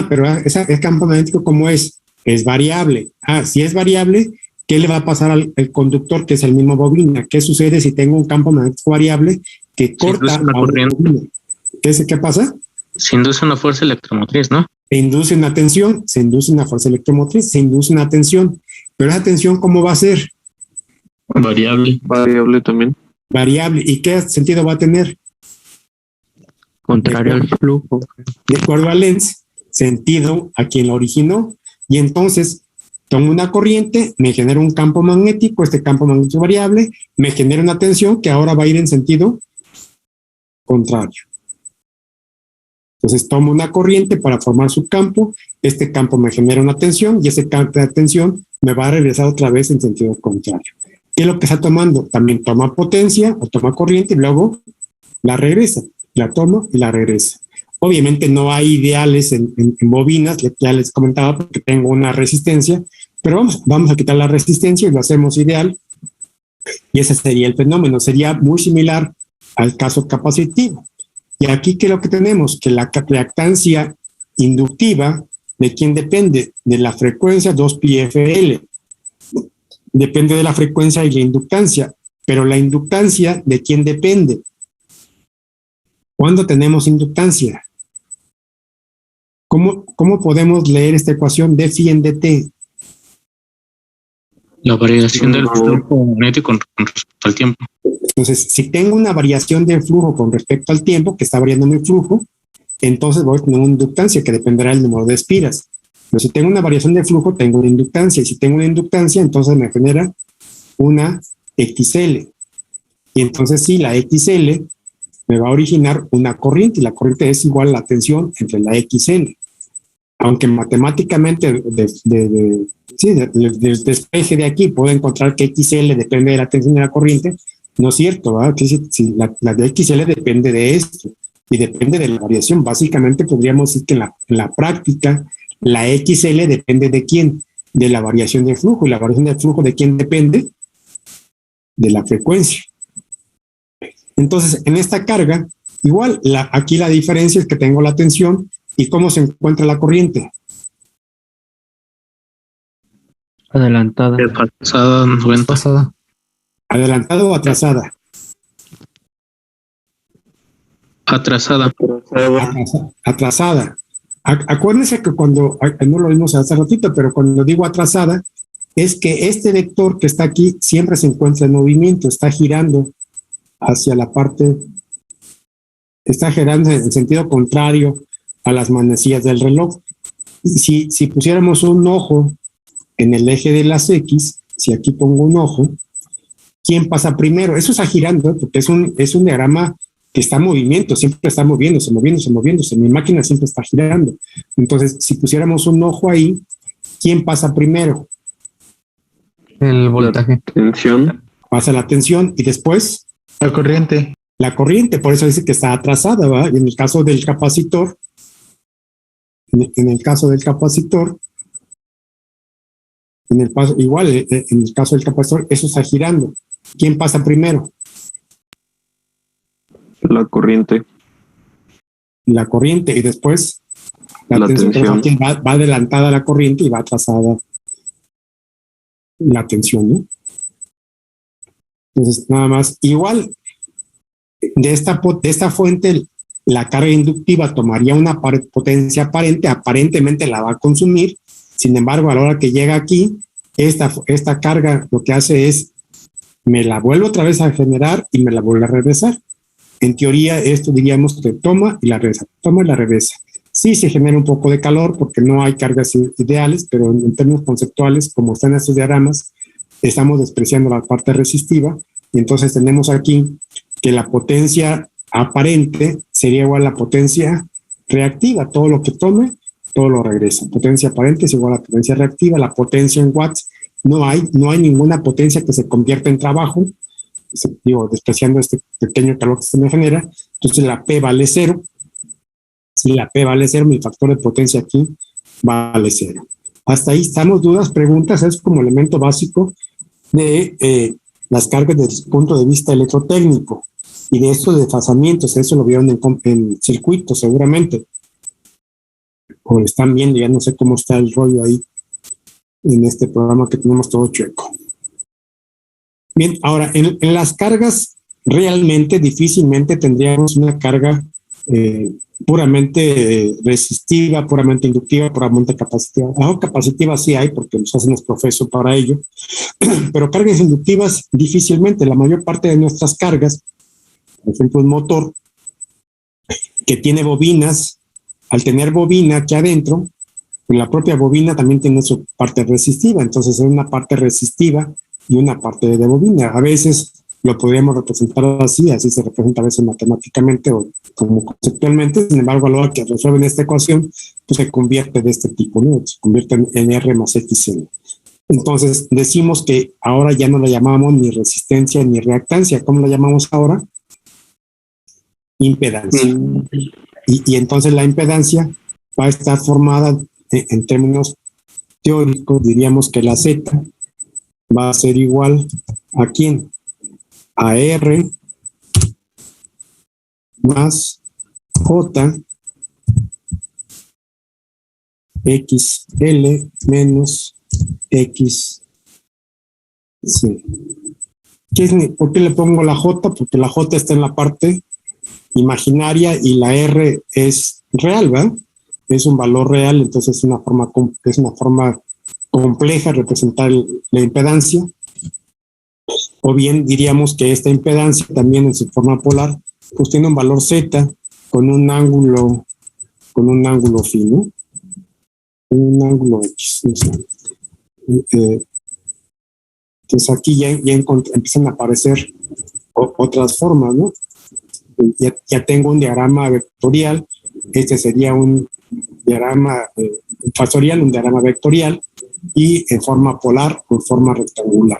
Pero ese campo magnético, ¿cómo es? Es variable. Si es variable, ¿qué le va a pasar al conductor, que es el mismo bobina? ¿Qué sucede si tengo un campo magnético variable que corta una corriente. bobina? ¿Qué pasa? Se induce una fuerza electromotriz, ¿no? Se induce una tensión, se induce una fuerza electromotriz, se induce una tensión. Pero esa tensión, ¿cómo va a ser? Variable. Variable también. Variable. ¿Y qué sentido va a tener? Contrario al flujo. De acuerdo a Lenz, sentido a quien lo originó. Y entonces tomo una corriente, me genera un campo magnético, este campo magnético variable, me genera una tensión que ahora va a ir en sentido contrario. Entonces tomo una corriente para formar su campo, este campo me genera una tensión y ese campo de tensión me va a regresar otra vez en sentido contrario. ¿Qué es lo que está tomando? También toma potencia o toma corriente y luego la regresa, la toma y la regresa. Obviamente no hay ideales en bobinas, ya les comentaba porque tengo una resistencia, pero vamos a quitar la resistencia y lo hacemos ideal y ese sería el fenómeno, sería muy similar al caso capacitivo. Y aquí, ¿qué es lo que tenemos? Que la reactancia inductiva, ¿de quién depende? De la frecuencia 2πfL. Depende de la frecuencia y la inductancia. Pero la inductancia, ¿de quién depende? ¿Cuándo tenemos inductancia? ¿Cómo podemos leer esta ecuación de phi en dt? La variación del flujo magnético con respecto al tiempo. Entonces, si tengo una variación del flujo con respecto al tiempo, que está variando mi flujo, entonces voy a tener una inductancia que dependerá del número de espiras. Pero si tengo una variación de flujo, tengo una inductancia. Y si tengo una inductancia, entonces me genera una XL. Y entonces sí, la XL me va a originar una corriente. Y la corriente es igual a la tensión entre la XL. Aunque matemáticamente del despeje de aquí puedo encontrar que XL depende de la tensión de la corriente, no es cierto, ¿verdad? Que si la de XL depende de esto y depende de la variación. Básicamente podríamos decir que en la práctica la XL depende de quién, de la variación de flujo. ¿Y la variación de flujo de quién depende? De la frecuencia. Entonces, en esta carga, igual, aquí la diferencia es que tengo la tensión y cómo se encuentra la corriente. Adelantada. Pasada, 90. Pasada. ¿Adelantada o atrasada? Atrasada. Atrasada. Acuérdense que cuando, no lo vimos hace ratito, pero cuando digo atrasada, es que este vector que está aquí siempre se encuentra en movimiento, está girando hacia la parte, está girando en sentido contrario a las manecillas del reloj. Si pusiéramos un ojo en el eje de las X, si aquí pongo un ojo, ¿quién pasa primero? Eso está girando, porque es un diagrama que está en movimiento, siempre está moviéndose. Mi máquina siempre está girando. Entonces, si pusiéramos un ojo ahí, ¿quién pasa primero? El voltaje. Tensión. Pasa la tensión y después La corriente. la corriente. Por eso dice que está atrasada, ¿verdad? Y en el caso del capacitor, igual, en el caso del capacitor, eso está girando. ¿Quién pasa primero? La corriente. La corriente y después la tensión. Aquí va adelantada la corriente y va atrasada la tensión, ¿no? Entonces, nada más. Igual, de esta fuente, la carga inductiva tomaría una potencia aparente, aparentemente la va a consumir. Sin embargo, a la hora que llega aquí, esta carga lo que hace es, me la vuelvo otra vez a generar y me la vuelve a regresar. En teoría, esto diríamos que toma y la regresa, toma y la regresa. Sí se genera un poco de calor porque no hay cargas ideales, pero en términos conceptuales, como están estos diagramas, estamos despreciando la parte resistiva y entonces tenemos aquí que la potencia aparente sería igual a la potencia reactiva. Todo lo que tome, todo lo regresa. Potencia aparente es igual a la potencia reactiva. La potencia en watts, no hay ninguna potencia que se convierta en trabajo. Digo, despreciando este pequeño calor que se me genera. Entonces la P vale 0. Si la P vale 0, mi factor de potencia aquí vale 0. Hasta ahí estamos. ¿Dudas, preguntas? Es como elemento básico de las cargas desde el punto de vista electrotécnico y de estos desfasamientos. Eso lo vieron en circuitos seguramente, o lo están viendo. Ya no sé cómo está el rollo ahí en este programa que tenemos todo chueco. Bien, ahora en las cargas realmente difícilmente tendríamos una carga puramente resistiva, puramente inductiva, puramente capacitiva. Capacitiva sí hay porque nos hacen los profesos para ello, pero cargas inductivas difícilmente. La mayor parte de nuestras cargas, por ejemplo un motor que tiene bobinas, al tener bobina aquí adentro, la propia bobina también tiene su parte resistiva, entonces es una parte resistiva y una parte de bobina. A veces lo podríamos representar así se representa a veces matemáticamente o como conceptualmente. Sin embargo, a la hora que resuelven esta ecuación, pues se convierte de este tipo, ¿no? Se convierte en R más XL. Entonces, decimos que ahora ya no la llamamos ni resistencia ni reactancia. ¿Cómo la llamamos ahora? Impedancia. Y entonces la impedancia va a estar formada en términos teóricos, diríamos que la Z va a ser igual ¿a quién? A R más J XL menos X. Sí. ¿Por qué le pongo la J? Porque la J está en la parte imaginaria y la R es real, ¿verdad? Es un valor real, entonces es una forma compleja de representar la impedancia. O bien diríamos que esta impedancia también en su forma polar pues tiene un valor Z con un ángulo fino, un ángulo X. No sé. Entonces aquí ya empiezan a aparecer otras formas, ¿no? Ya tengo un diagrama vectorial. Este sería un diagrama fasorial, un diagrama vectorial, y en forma polar o en forma rectangular.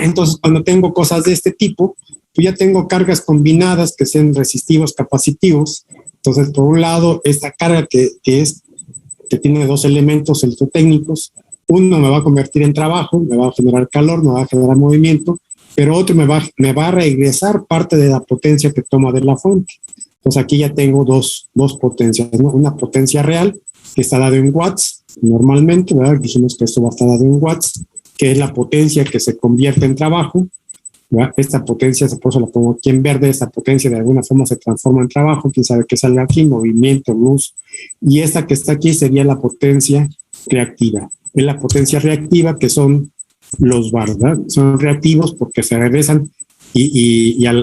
Entonces, cuando tengo cosas de este tipo, pues ya tengo cargas combinadas que sean resistivos, capacitivos. Entonces, por un lado, esta carga que tiene dos elementos electrotécnicos, uno me va a convertir en trabajo, me va a generar calor, me va a generar movimiento, pero otro me va a regresar parte de la potencia que toma de la fuente. Entonces aquí ya tengo dos potencias, ¿no? Una potencia real que está dada en watts, normalmente, ¿verdad? Dijimos que esto va a estar dado en watts, que es la potencia que se convierte en trabajo, ¿verdad? Esta potencia, por eso la pongo aquí en verde, esta potencia de alguna forma se transforma en trabajo, quién sabe qué salga aquí, movimiento, luz, y esta que está aquí sería la potencia reactiva. Es la potencia reactiva que son los VAR, ¿verdad? Son reactivos porque se regresan y a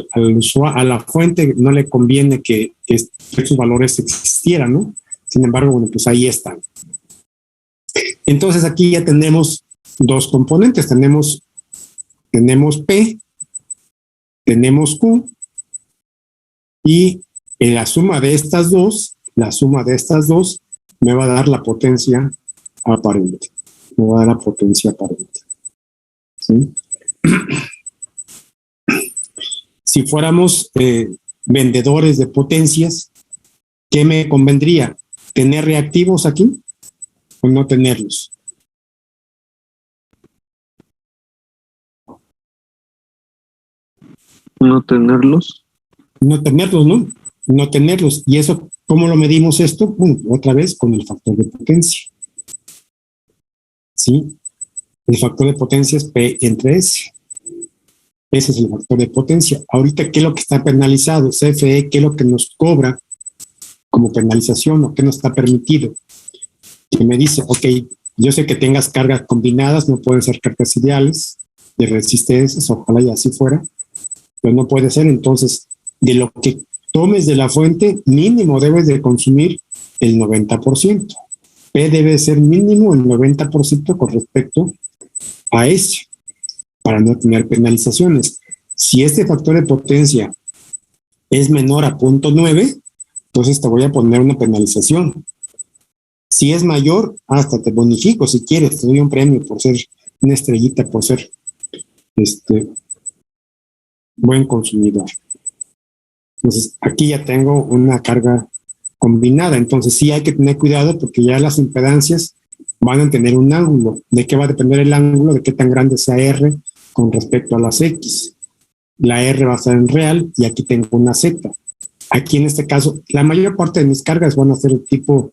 la fuente no le conviene que estos valores existieran, ¿no? Sin embargo, bueno, pues ahí están. Entonces aquí ya tenemos dos componentes, tenemos P, tenemos Q, y en la suma de estas dos me va a dar la potencia aparente. Me va a dar la potencia aparente. ¿Sí? Si fuéramos vendedores de potencias, ¿qué me convendría? ¿Tener reactivos aquí o no tenerlos? No tenerlos. No tenerlos, ¿no? No tenerlos. ¿Y eso cómo lo medimos esto? Bueno, otra vez con el factor de potencia. ¿Sí? El factor de potencia es P entre S. Ese es el factor de potencia. Ahorita, ¿qué es lo que está penalizado? CFE, ¿qué es lo que nos cobra como penalización o qué nos está permitido? Que me dice, ok, yo sé que tengas cargas combinadas, no pueden ser cargas ideales de resistencias, ojalá y así fuera, pero no puede ser. Entonces, de lo que tomes de la fuente, mínimo debes de consumir el 90%. P debe ser mínimo el 90% con respecto a S, para no tener penalizaciones. Si este factor de potencia es menor a 0.9, entonces te voy a poner una penalización. Si es mayor, hasta te bonifico si quieres, te doy un premio por ser una estrellita, por ser buen consumidor. Entonces, aquí ya tengo una carga combinada, entonces sí hay que tener cuidado porque ya las impedancias van a tener un ángulo. ¿De qué va a depender el ángulo? De qué tan grande sea R con respecto a las X. La R va a ser en real y aquí tengo una Z. Aquí en este caso, la mayor parte de mis cargas van a ser de tipo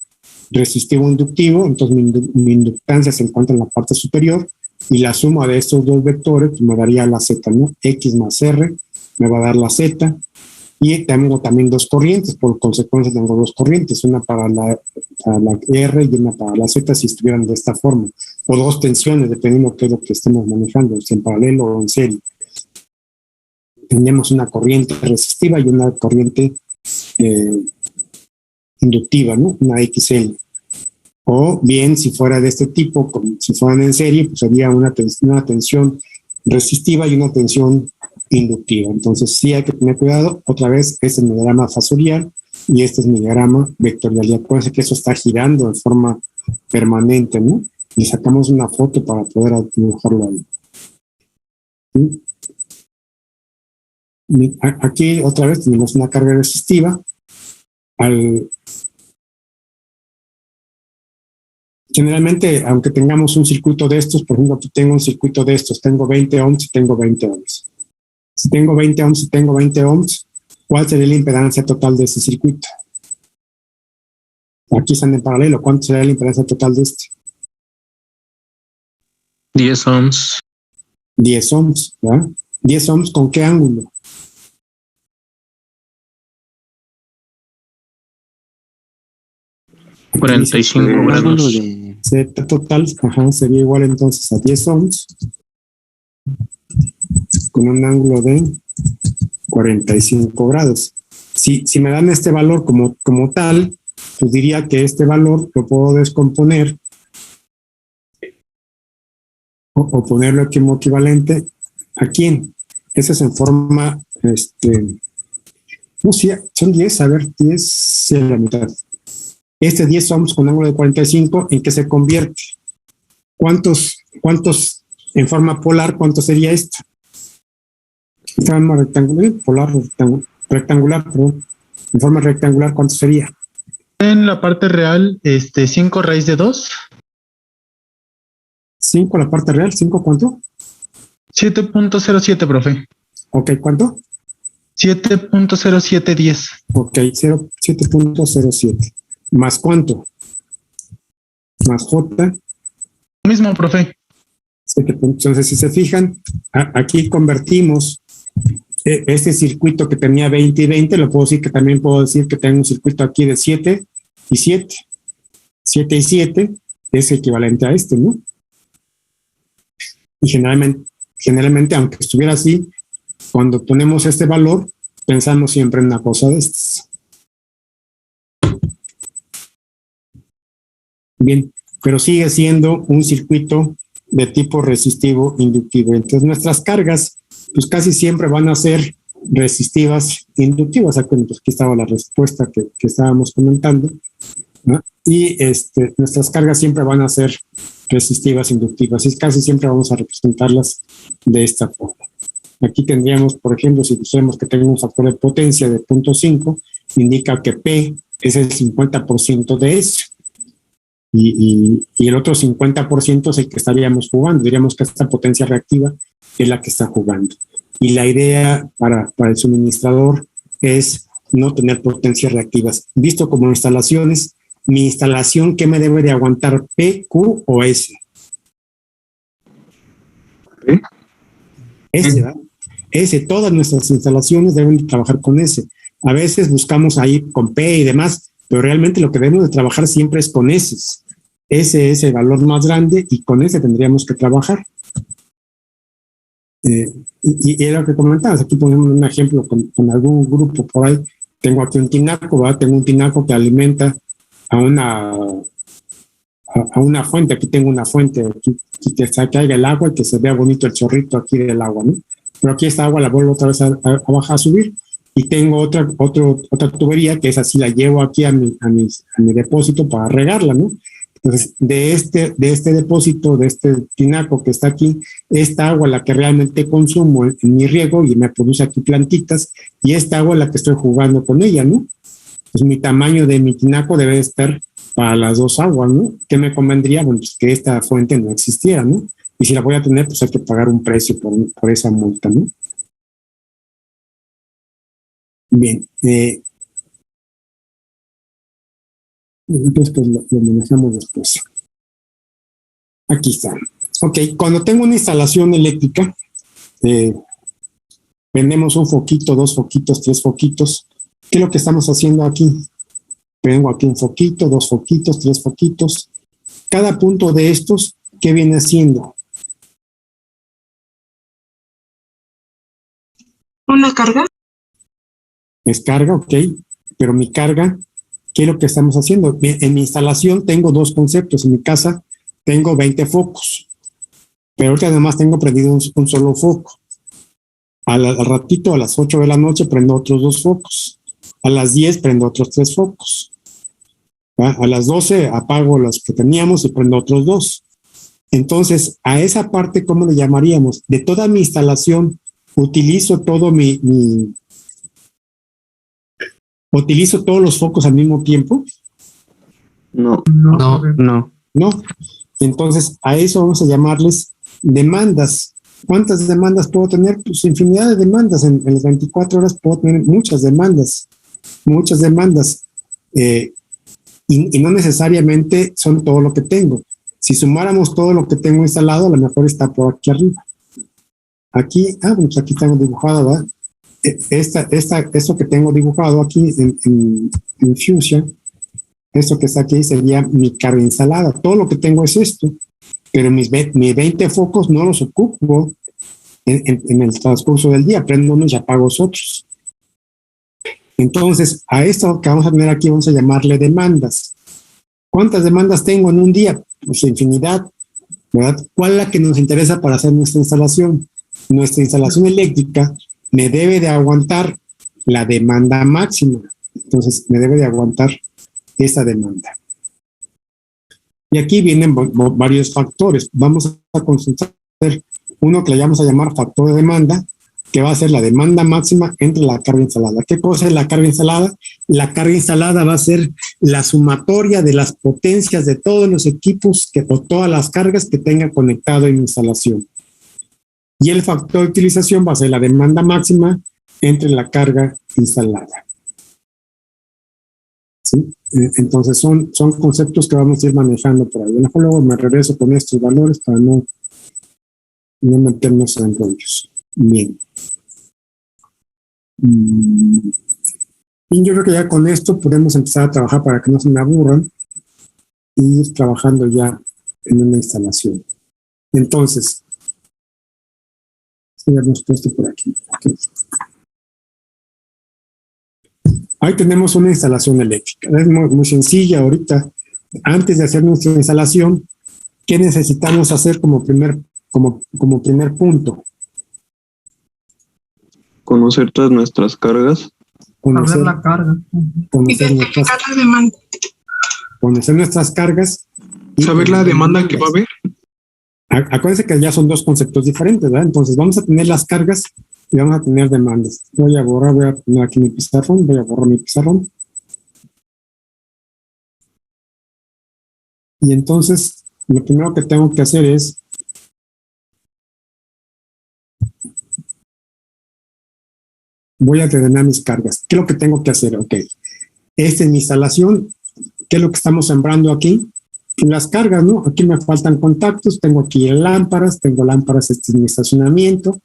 resistivo inductivo, entonces mi inductancia se encuentra en la parte superior y la suma de estos dos vectores pues me daría la Z, ¿no? X más R me va a dar la Z, y tengo también dos corrientes, por consecuencia tengo dos corrientes, una para la R y una para la Z si estuvieran de esta forma, o dos tensiones, dependiendo de qué es lo que estemos manejando, si en paralelo o en serie. Tenemos una corriente resistiva y una corriente inductiva, ¿no? Una XL. O bien, si fuera de este tipo, si fueran en serie, pues sería una tensión resistiva y una tensión inductiva. Entonces sí hay que tener cuidado. Otra vez, este es mi diagrama fasorial y este es mi diagrama vectorial. Y acuérdense que eso está girando de forma permanente, ¿no? Y sacamos una foto para poder dibujarlo ahí. ¿Sí? Aquí otra vez tenemos una carga resistiva. Generalmente, aunque tengamos un circuito de estos, por ejemplo, aquí tengo un circuito de estos, tengo 20 ohms y tengo 20 ohms. Si tengo 20 ohms y tengo 20 ohms, ¿cuál sería la impedancia total de ese circuito? Aquí están en paralelo. ¿Cuánto sería la impedancia total de este? 10 ohms. 10 ohms, ¿verdad? 10 ohms, ¿con qué ángulo? Aquí 45 dice, grados. Z total, sería igual entonces a 10 ohms con un ángulo de 45 grados. Si me dan este valor como tal, pues diría que este valor lo puedo descomponer o ponerlo como equivalente a quién. Ese es en forma, no sé, son 10, a ver, 10 en la mitad. Este 10 ohms con ángulo de 45, ¿en qué se convierte? ¿Cuántos en forma polar, cuánto sería esto? En forma rectangular, perdón. En forma rectangular, ¿cuánto sería? En la parte real, 5 raíz de 2. 5 la parte real, ¿5 cuánto? 7.07, profe. Ok, ¿cuánto? 7.0710. Ok, 7.07. ¿Más cuánto? Más J. Lo mismo, profe. Entonces, si se fijan, aquí convertimos este circuito que tenía 20 y 20, lo puedo decir que también puedo decir que tengo un circuito aquí de 7 y 7. 7 y 7 es equivalente a este, ¿no? Y generalmente, aunque estuviera así, cuando ponemos este valor, pensamos siempre en una cosa de estas. Bien, pero sigue siendo un circuito de tipo resistivo inductivo. Entonces nuestras cargas, pues casi siempre van a ser resistivas inductivas. Aquí estaba la respuesta que estábamos comentando, ¿no? Y nuestras cargas siempre van a ser resistivas inductivas y casi siempre vamos a representarlas de esta forma. Aquí tendríamos, por ejemplo, si dijéramos que tengo un factor de potencia de 0.5, indica que P es el 50% de eso. Y el otro 50% es el que estaríamos jugando. Diríamos que esta potencia reactiva es la que está jugando. Y la idea para el suministrador es no tener potencias reactivas. Visto como instalaciones, mi instalación, ¿qué me debe de aguantar? ¿P, Q o S? ¿Eh? S, ¿verdad? S, todas nuestras instalaciones deben de trabajar con S. A veces buscamos ahí con P y demás, pero realmente lo que debemos de trabajar siempre es con S. Ese es el valor más grande y con ese tendríamos que trabajar. Y era lo que comentabas. Aquí ponemos un ejemplo con algún grupo por ahí. Tengo aquí un tinaco, ¿verdad? Tengo un tinaco que alimenta a una fuente. Aquí tengo una fuente aquí que caiga el agua y que se vea bonito el chorrito aquí del agua, ¿no? Pero aquí esta agua la vuelvo otra vez a bajar, a subir. Y tengo otra tubería que es así, la llevo aquí a mi depósito para regarla, ¿no? Entonces, de este depósito, de este tinaco que está aquí, esta agua la que realmente consumo en mi riego y me produce aquí plantitas, y esta agua la que estoy jugando con ella, ¿no? Pues mi tamaño de mi tinaco debe estar para las dos aguas, ¿no? ¿Qué me convendría? Bueno, pues que esta fuente no existiera, ¿no? Y si la voy a tener, pues hay que pagar un precio por esa multa, ¿no? Bien, entonces pues lo manejamos después. Aquí está. Ok, cuando tengo una instalación eléctrica, prendemos un foquito, 2 foquitos, 3 foquitos. ¿Qué es lo que estamos haciendo aquí? Tengo aquí un foquito, 2 foquitos, 3 foquitos. Cada punto de estos, ¿qué viene haciendo? ¿Una carga? Es carga, ok, pero mi carga, ¿qué es lo que estamos haciendo? En mi instalación tengo 2 conceptos. En mi casa tengo 20 focos. pero ahorita además tengo prendido un solo foco. Al ratito, a las 8 de la noche, prendo otros 2 focos. A las 10 prendo otros 3 focos. ¿Va? A las 12 apago los que teníamos y prendo otros 2. Entonces, a esa parte, ¿cómo le llamaríamos? De toda mi instalación, utilizo utilizo todos los focos al mismo tiempo. No. No. Entonces, a eso vamos a llamarles demandas. ¿Cuántas demandas puedo tener? Pues infinidad de demandas. En las 24 horas puedo tener muchas demandas. Y no necesariamente son todo lo que tengo. Si sumáramos todo lo que tengo instalado, a lo mejor está por aquí arriba. Aquí, pues aquí tengo dibujado, ¿verdad? Esto que tengo dibujado aquí en Fusion, esto que está aquí sería mi carga instalada. Todo lo que tengo es esto, pero mis 20 focos no los ocupo en el transcurso del día. Prendo unos y apago otros. Entonces, a esto que vamos a tener aquí vamos a llamarle demandas. ¿Cuántas demandas tengo en un día? Pues infinidad, ¿verdad? ¿Cuál es la que nos interesa para hacer nuestra instalación? Nuestra instalación eléctrica me debe de aguantar la demanda máxima. Entonces, me debe de aguantar esa demanda. Y aquí vienen varios factores. Vamos a concentrar uno que le vamos a llamar factor de demanda, que va a ser la demanda máxima entre la carga instalada. ¿Qué cosa es la carga instalada? La carga instalada va a ser la sumatoria de las potencias de todos los equipos o todas las cargas que tenga conectado en mi instalación. Y el factor de utilización va a ser la demanda máxima entre la carga instalada. ¿Sí? Entonces son conceptos que vamos a ir manejando por ahí. Luego me regreso con estos valores para no meternos en rollos. Bien. Y yo creo que ya con esto podemos empezar a trabajar para que no se me aburran y ir trabajando ya en una instalación. Entonces, hemos puesto por aquí. Okay. Ahí tenemos una instalación eléctrica. Es muy sencilla ahorita. Antes de hacer nuestra instalación, ¿qué necesitamos hacer como primer punto? Conocer todas nuestras cargas. Saber la carga. Identificar la demanda. Conocer nuestras cargas. Saber la demanda que va a haber. Acuérdense que ya son dos conceptos diferentes, ¿verdad? Entonces vamos a tener las cargas y vamos a tener demandas. Voy a poner aquí mi pizarrón, voy a borrar mi pizarrón. Y entonces, lo primero que tengo que hacer es voy a ordenar mis cargas. ¿Qué es lo que tengo que hacer? Ok. Esta es mi instalación. ¿Qué es lo que estamos sembrando aquí? Las cargas, ¿no? Aquí me faltan contactos. Tengo aquí lámparas. Tengo lámparas, este es mi estacionamiento.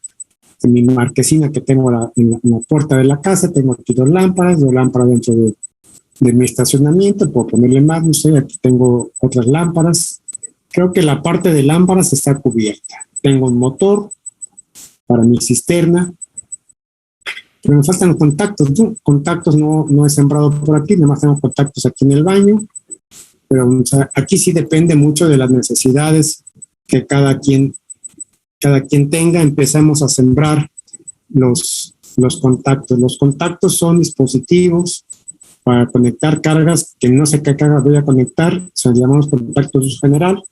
En mi marquesina que tengo en la puerta de la casa. Tengo aquí dos lámparas dentro de mi estacionamiento. Puedo ponerle más, no sé. Aquí tengo otras lámparas. Creo que la parte de lámparas está cubierta. Tengo un motor para mi cisterna. Pero me faltan contactos, ¿no? Contactos no he sembrado por aquí, nada más tengo contactos aquí en el baño. Pero o sea, aquí sí depende mucho de las necesidades que cada quien tenga. Empezamos a sembrar los contactos. Los contactos son dispositivos para conectar cargas que no sé qué cargas voy a conectar. O sea, llamamos contactos de uso general,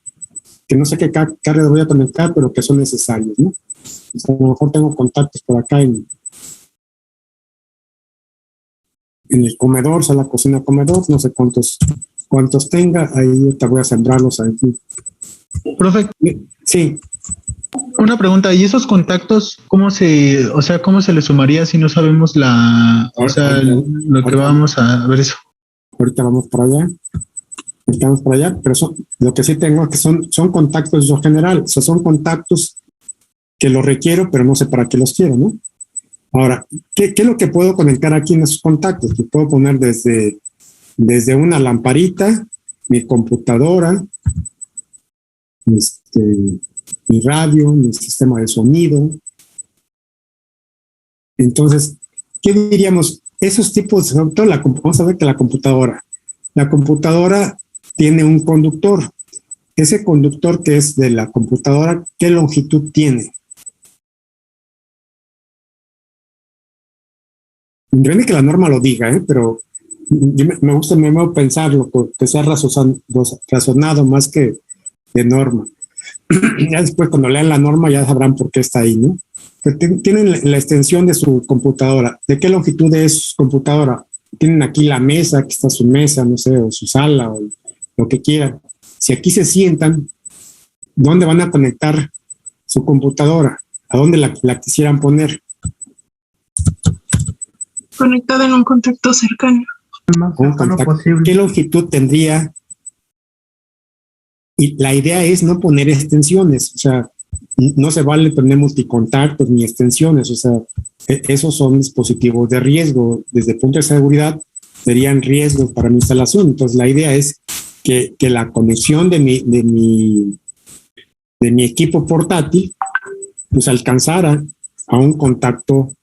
que no sé qué cargas voy a conectar, pero que son necesarios, ¿no? O sea, a lo mejor tengo contactos por acá en el comedor, o sea, la cocina comedor, no sé cuántos tenga, ahí te voy a sembrarlos ahí. Profe, sí. Una pregunta, ¿y esos contactos cómo se le sumaría si no sabemos lo que vamos a ver eso? Ahorita vamos para allá. Pero lo que sí tengo es que son contactos de uso general, o sea, son contactos que los requiero, pero no sé para qué los quiero, ¿no? Ahora, ¿qué es lo que puedo conectar aquí en esos contactos? Que puedo poner desde una lamparita, mi computadora, mi radio, mi sistema de sonido. Entonces, ¿qué diríamos? Esos tipos, sobre todo vamos a ver que la computadora tiene un conductor. ese conductor que es de la computadora, ¿qué longitud tiene? Depende que la norma lo diga, pero me gusta pensarlo, que sea razonado más que de norma. Ya después, cuando lean la norma, ya sabrán por qué está ahí, ¿no? Pero tienen la extensión de su computadora. ¿De qué longitud es su computadora? Tienen aquí la mesa, aquí está su mesa, no sé, o su sala, o lo que quieran. Si aquí se sientan, ¿dónde van a conectar su computadora? ¿A dónde la quisieran poner? Conectada en un contacto cercano. ¿Qué longitud tendría? Y la idea es no poner extensiones, o sea, no se vale poner multicontactos ni extensiones, o sea, esos son dispositivos de riesgo. Desde el punto de seguridad serían riesgos para mi instalación. Entonces la idea es que la conexión de mi equipo portátil pues alcanzara a un contacto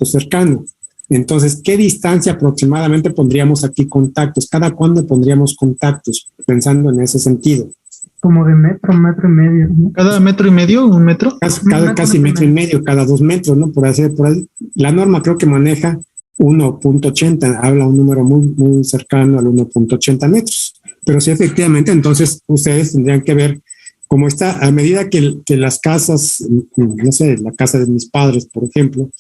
cercano. Entonces, ¿qué distancia aproximadamente pondríamos aquí contactos? ¿Cada cuándo pondríamos contactos? Pensando en ese sentido. Como de metro y medio, ¿no? ¿Cada metro y medio? ¿Un metro? Casi metro y medio, cada 2 metros, ¿no? Por ahí. La norma creo que maneja 1.80, habla un número muy cercano al 1.80 metros. Pero sí, efectivamente, entonces ustedes tendrían que ver cómo está, a medida que las casas, no sé, la casa de mis padres, por ejemplo,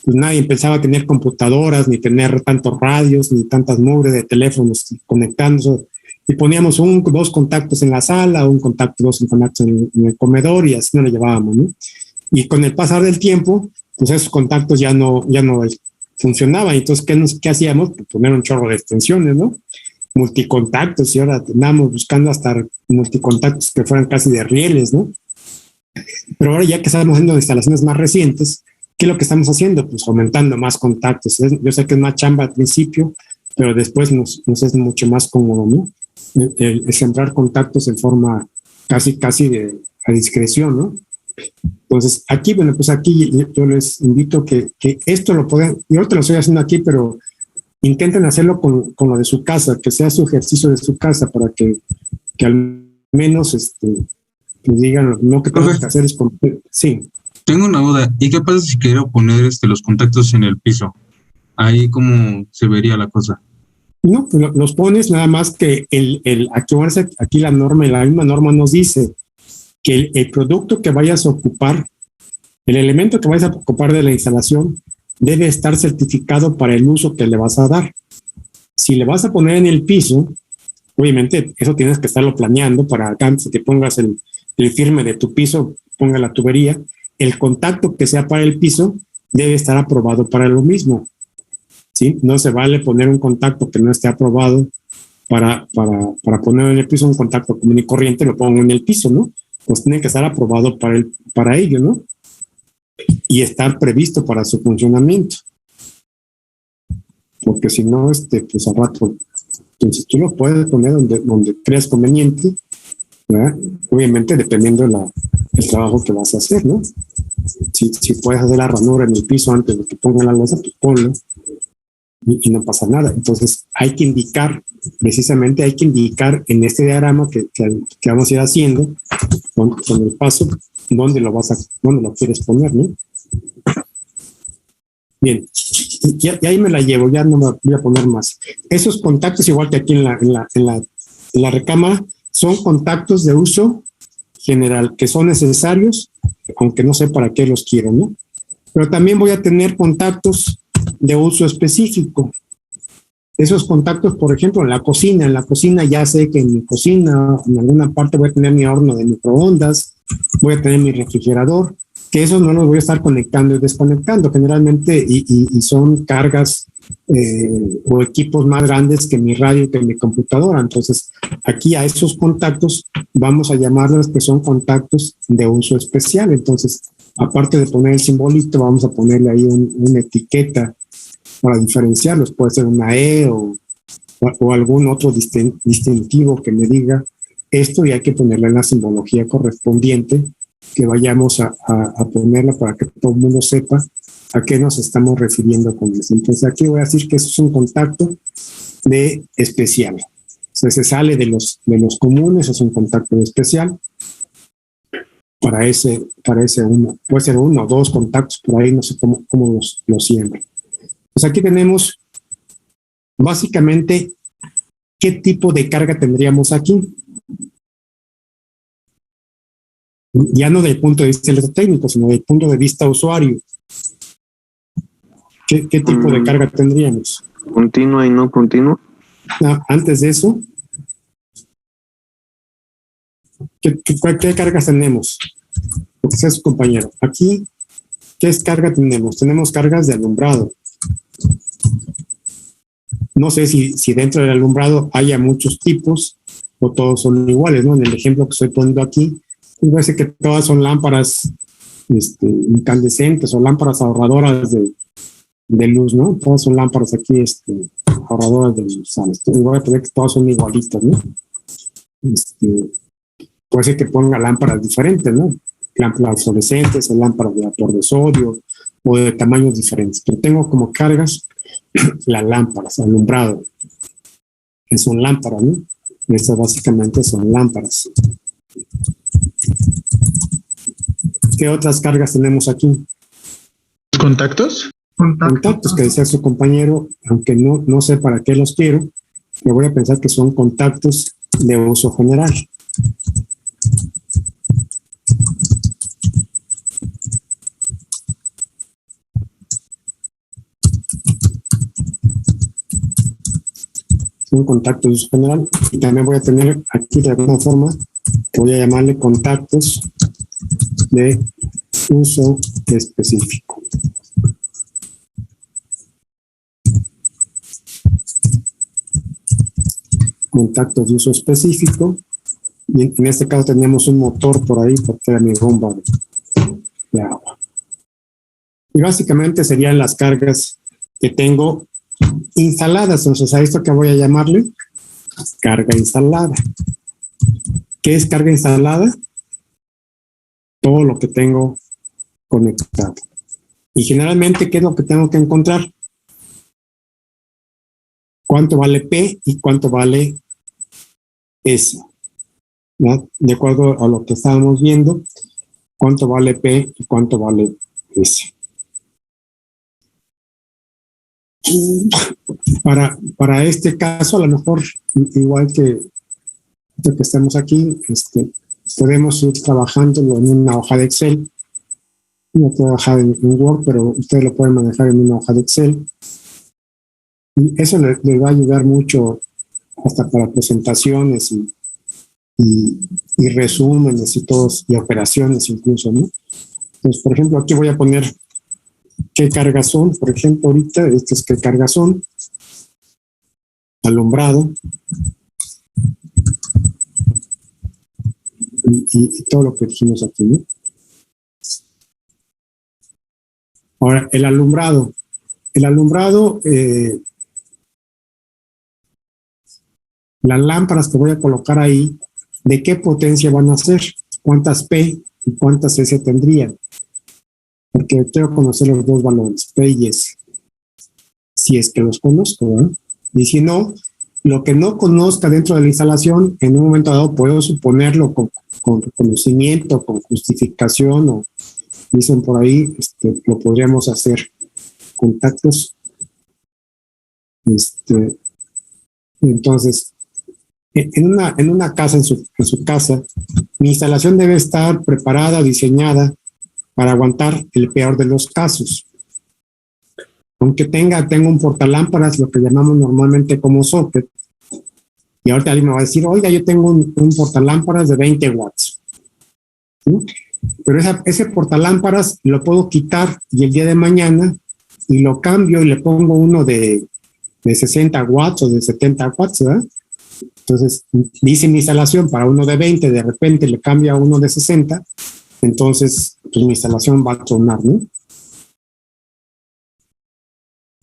pues nadie empezaba a tener computadoras, ni tener tantos radios, ni tantas mugres de teléfonos conectándose, y poníamos 2 contactos en la sala, 2 contactos en el comedor, y así nos lo llevábamos, ¿no? Y con el pasar del tiempo, pues esos contactos ya no funcionaban. Entonces, ¿qué hacíamos? Pues poner un chorro de extensiones, ¿no? Multicontactos, y ahora andamos buscando hasta multicontactos que fueran casi de rieles, ¿no? Pero ahora, ya que estamos haciendo instalaciones más recientes, ¿qué es lo que estamos haciendo? Pues aumentando más contactos. Yo sé que es más chamba al principio, pero después nos es mucho más cómodo, ¿no? El sembrar contactos en forma casi a discreción, ¿no? Entonces, aquí, bueno, pues aquí yo les invito que esto lo puedan, yo ahorita lo estoy haciendo aquí, pero intenten hacerlo con lo de su casa, que sea su ejercicio de su casa, para que al menos pues digan, no, que tengo que hacer es con... Sí. Tengo una duda. ¿Y qué pasa si quiero poner los contactos en el piso? Ahí, ¿cómo se vería la cosa? No, pues los pones, nada más que aquí la misma norma nos dice que el producto que vayas a ocupar, el elemento que vayas a ocupar de la instalación, debe estar certificado para el uso que le vas a dar. Si le vas a poner en el piso, obviamente eso tienes que estarlo planeando para antes que pongas el firme de tu piso, ponga la tubería, el contacto que sea para el piso debe estar aprobado para lo mismo. ¿Sí? No se vale poner un contacto que no esté aprobado para poner en el piso, un contacto común y corriente, lo pongo en el piso, ¿no? Pues tiene que estar aprobado para ello, ¿no? Y estar previsto para su funcionamiento. Porque si no, pues al rato, entonces tú lo puedes poner donde creas conveniente, ¿verdad? Obviamente dependiendo del trabajo que vas a hacer, ¿no? Si puedes hacer la ranura en el piso antes de que pongan la losa, pues ponlo y no pasa nada. Entonces hay que indicar en este diagrama que vamos a ir haciendo con el paso dónde lo quieres poner, ¿no? Bien, y ahí me la llevo, ya no me voy a poner más. Esos contactos, igual que aquí en la recámara, son contactos de uso general que son necesarios, aunque no sé para qué los quiero, ¿no? Pero también voy a tener contactos de uso específico. Esos contactos, por ejemplo, en la cocina ya sé que en mi cocina, en alguna parte voy a tener mi horno de microondas, voy a tener mi refrigerador, que esos no los voy a estar conectando y desconectando generalmente, y son cargas o equipos más grandes que mi radio, que mi computadora. Entonces, aquí a esos contactos vamos a llamarlos que son contactos de uso especial. Entonces, aparte de poner el simbolito, vamos a ponerle ahí una etiqueta para diferenciarlos. Puede ser una E o algún otro distintivo que me diga esto, y hay que ponerle la simbología correspondiente que vayamos a ponerla para que todo el mundo sepa a qué nos estamos refiriendo con eso. Entonces aquí voy a decir que eso es un contacto de especial. se sale de los comunes, es un contacto especial. Para ese uno, puede ser uno o dos contactos por ahí, no sé cómo los siembra. Pues aquí tenemos básicamente qué tipo de carga tendríamos aquí. Ya no del punto de vista electrotécnico, sino del punto de vista usuario. ¿Qué tipo de carga tendríamos? Continua y no continua. Antes de eso, ¿qué cargas tenemos? Lo que sea su compañero. Aquí, ¿qué carga tenemos? Tenemos cargas de alumbrado. No sé si dentro del alumbrado haya muchos tipos o todos son iguales, ¿no? En el ejemplo que estoy poniendo aquí, parece que todas son lámparas incandescentes o lámparas ahorradoras de luz, ¿no? Todas son lámparas aquí ahorradoras de luz. ¿Sabes? Voy a poner que todas son igualitas, ¿no? Puede ser que ponga lámparas diferentes, ¿no? Lámparas fluorescentes o lámparas de vapor de sodio o de tamaños diferentes. Pero tengo como cargas las lámparas, alumbrado, que son lámparas, ¿no? Estas básicamente son lámparas. ¿Qué otras cargas tenemos aquí? ¿Contactos? Contactos que decía su compañero, aunque no sé para qué los quiero, me voy a pensar que son contactos de uso general. Un contacto de uso general, y también voy a tener aquí de alguna forma, voy a llamarle contactos de uso específico. Contactos de uso específico, y en este caso teníamos un motor por ahí porque era mi bomba de agua. Y básicamente serían las cargas que tengo instaladas. Entonces, a esto que voy a llamarle carga instalada. ¿Qué es carga instalada? Todo lo que tengo conectado. Y generalmente, ¿qué es lo que tengo que encontrar? ¿Cuánto vale P y cuánto vale S? ¿No? De acuerdo a lo que estábamos viendo, ¿cuánto vale P y cuánto vale S? Para este caso, a lo mejor, igual que estamos aquí, podemos ir trabajándolo en una hoja de Excel. No puedo trabajar en Word, pero ustedes lo pueden manejar en una hoja de Excel. Y eso les va a ayudar mucho hasta para presentaciones y resúmenes y todos, y operaciones incluso, ¿no? Entonces, por ejemplo, aquí voy a poner qué cargas son. Por ejemplo, ahorita, qué cargas son. Alumbrado. Y todo lo que dijimos aquí, ¿no? Ahora, el alumbrado. Las lámparas que voy a colocar ahí, ¿de qué potencia van a ser? ¿Cuántas P y cuántas S tendrían? Porque tengo que conocer los dos valores, P y S. Si es que los conozco, ¿verdad? Y si no, lo que no conozca dentro de la instalación, en un momento dado puedo suponerlo con reconocimiento, con justificación, o dicen por ahí, lo podríamos hacer. Contactos. Entonces, en una casa, en su casa, mi instalación debe estar preparada, diseñada para aguantar el peor de los casos. Aunque tenga un portalámparas, lo que llamamos normalmente como socket, y ahorita alguien me va a decir, oiga, yo tengo un portalámparas de 20 watts. ¿Sí? Pero ese portalámparas lo puedo quitar y el día de mañana y lo cambio y le pongo uno de 60 watts o de 70 watts, ¿verdad? Entonces, dice mi instalación para uno de 20, de repente le cambia a uno de 60, entonces pues, mi instalación va a tronar, ¿no?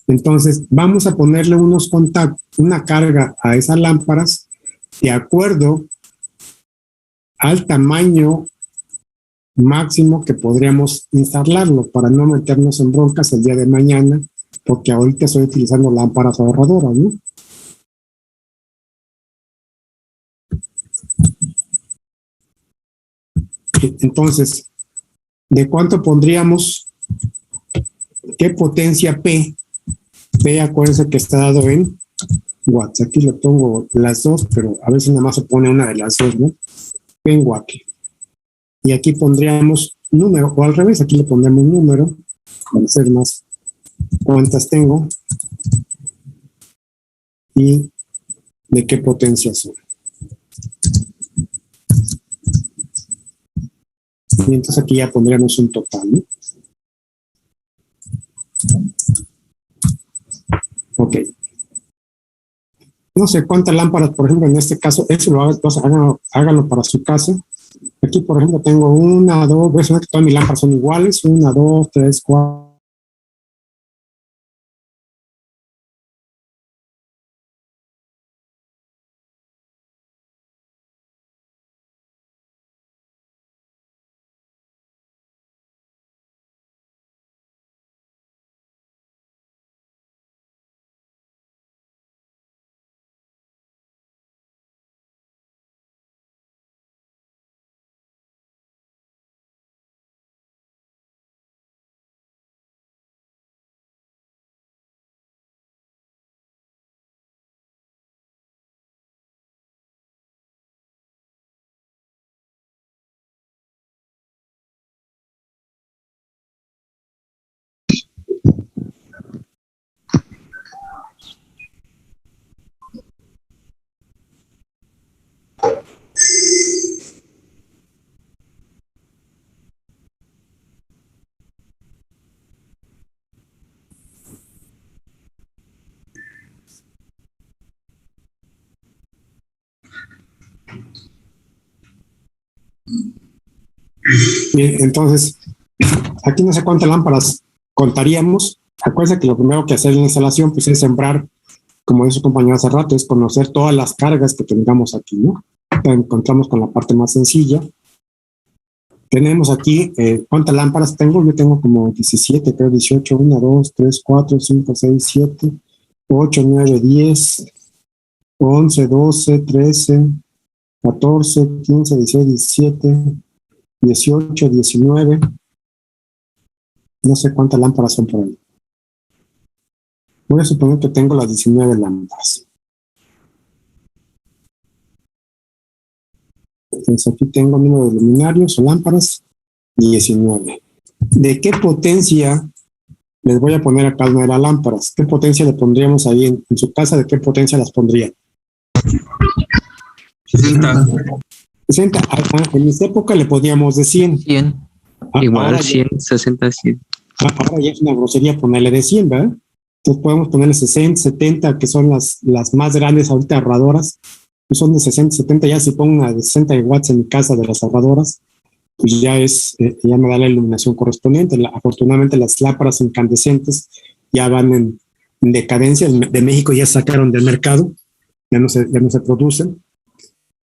Entonces, vamos a ponerle unos contactos, una carga a esas lámparas de acuerdo al tamaño máximo que podríamos instalarlo para no meternos en broncas el día de mañana, porque ahorita estoy utilizando lámparas ahorradoras, ¿no? Entonces, ¿de cuánto pondríamos? ¿Qué potencia P? P, acuérdense que está dado en watts. Aquí le pongo las dos, pero a veces nada más se pone una de las dos, ¿no? P en watt. Y aquí pondríamos número, o al revés, aquí le pondremos un número, para hacer más cuántas tengo y de qué potencia son. Y entonces aquí ya pondríamos un total, ¿no? Ok. No sé cuántas lámparas, por ejemplo, en este caso, eso lo hago, háganlo para su casa. Aquí, por ejemplo, tengo una, dos, ves que todas mis lámparas son iguales, 1, 2, 3, 4. Entonces, aquí no sé cuántas lámparas contaríamos. Acuérdense que lo primero que hacer en la instalación pues, es sembrar, como dice su compañero hace rato, es conocer todas las cargas que tengamos aquí, ¿no? Encontramos con la parte más sencilla. Tenemos aquí, ¿cuántas lámparas tengo? Yo tengo como 17, creo 18, 1, 2, 3, 4, 5, 6, 7, 8, 9, 10, 11, 12, 13, 14, 15, 16, 17, 18, 19. No sé cuántas lámparas son por ahí. Voy a suponer que tengo las 19 lámparas. Entonces aquí tengo el número de luminarios o lámparas, 19. ¿De qué potencia les voy a poner a cada una de las lámparas? ¿Qué potencia le pondríamos ahí en su casa? ¿De qué potencia las pondría? 60. 60. En esta época le podíamos de 100. 100. Igual 100, 60, 100. Ahora ya es una grosería ponerle de 100, ¿verdad? Entonces podemos ponerle 60, 70, que son las más grandes ahorita ahorradoras. Pues son de 60, 70, ya si pongo una de 60 watts en mi casa de las ahorradoras, pues ya me da la iluminación correspondiente. Afortunadamente las lámparas incandescentes ya van en decadencia. De México ya sacaron del mercado, ya no se producen.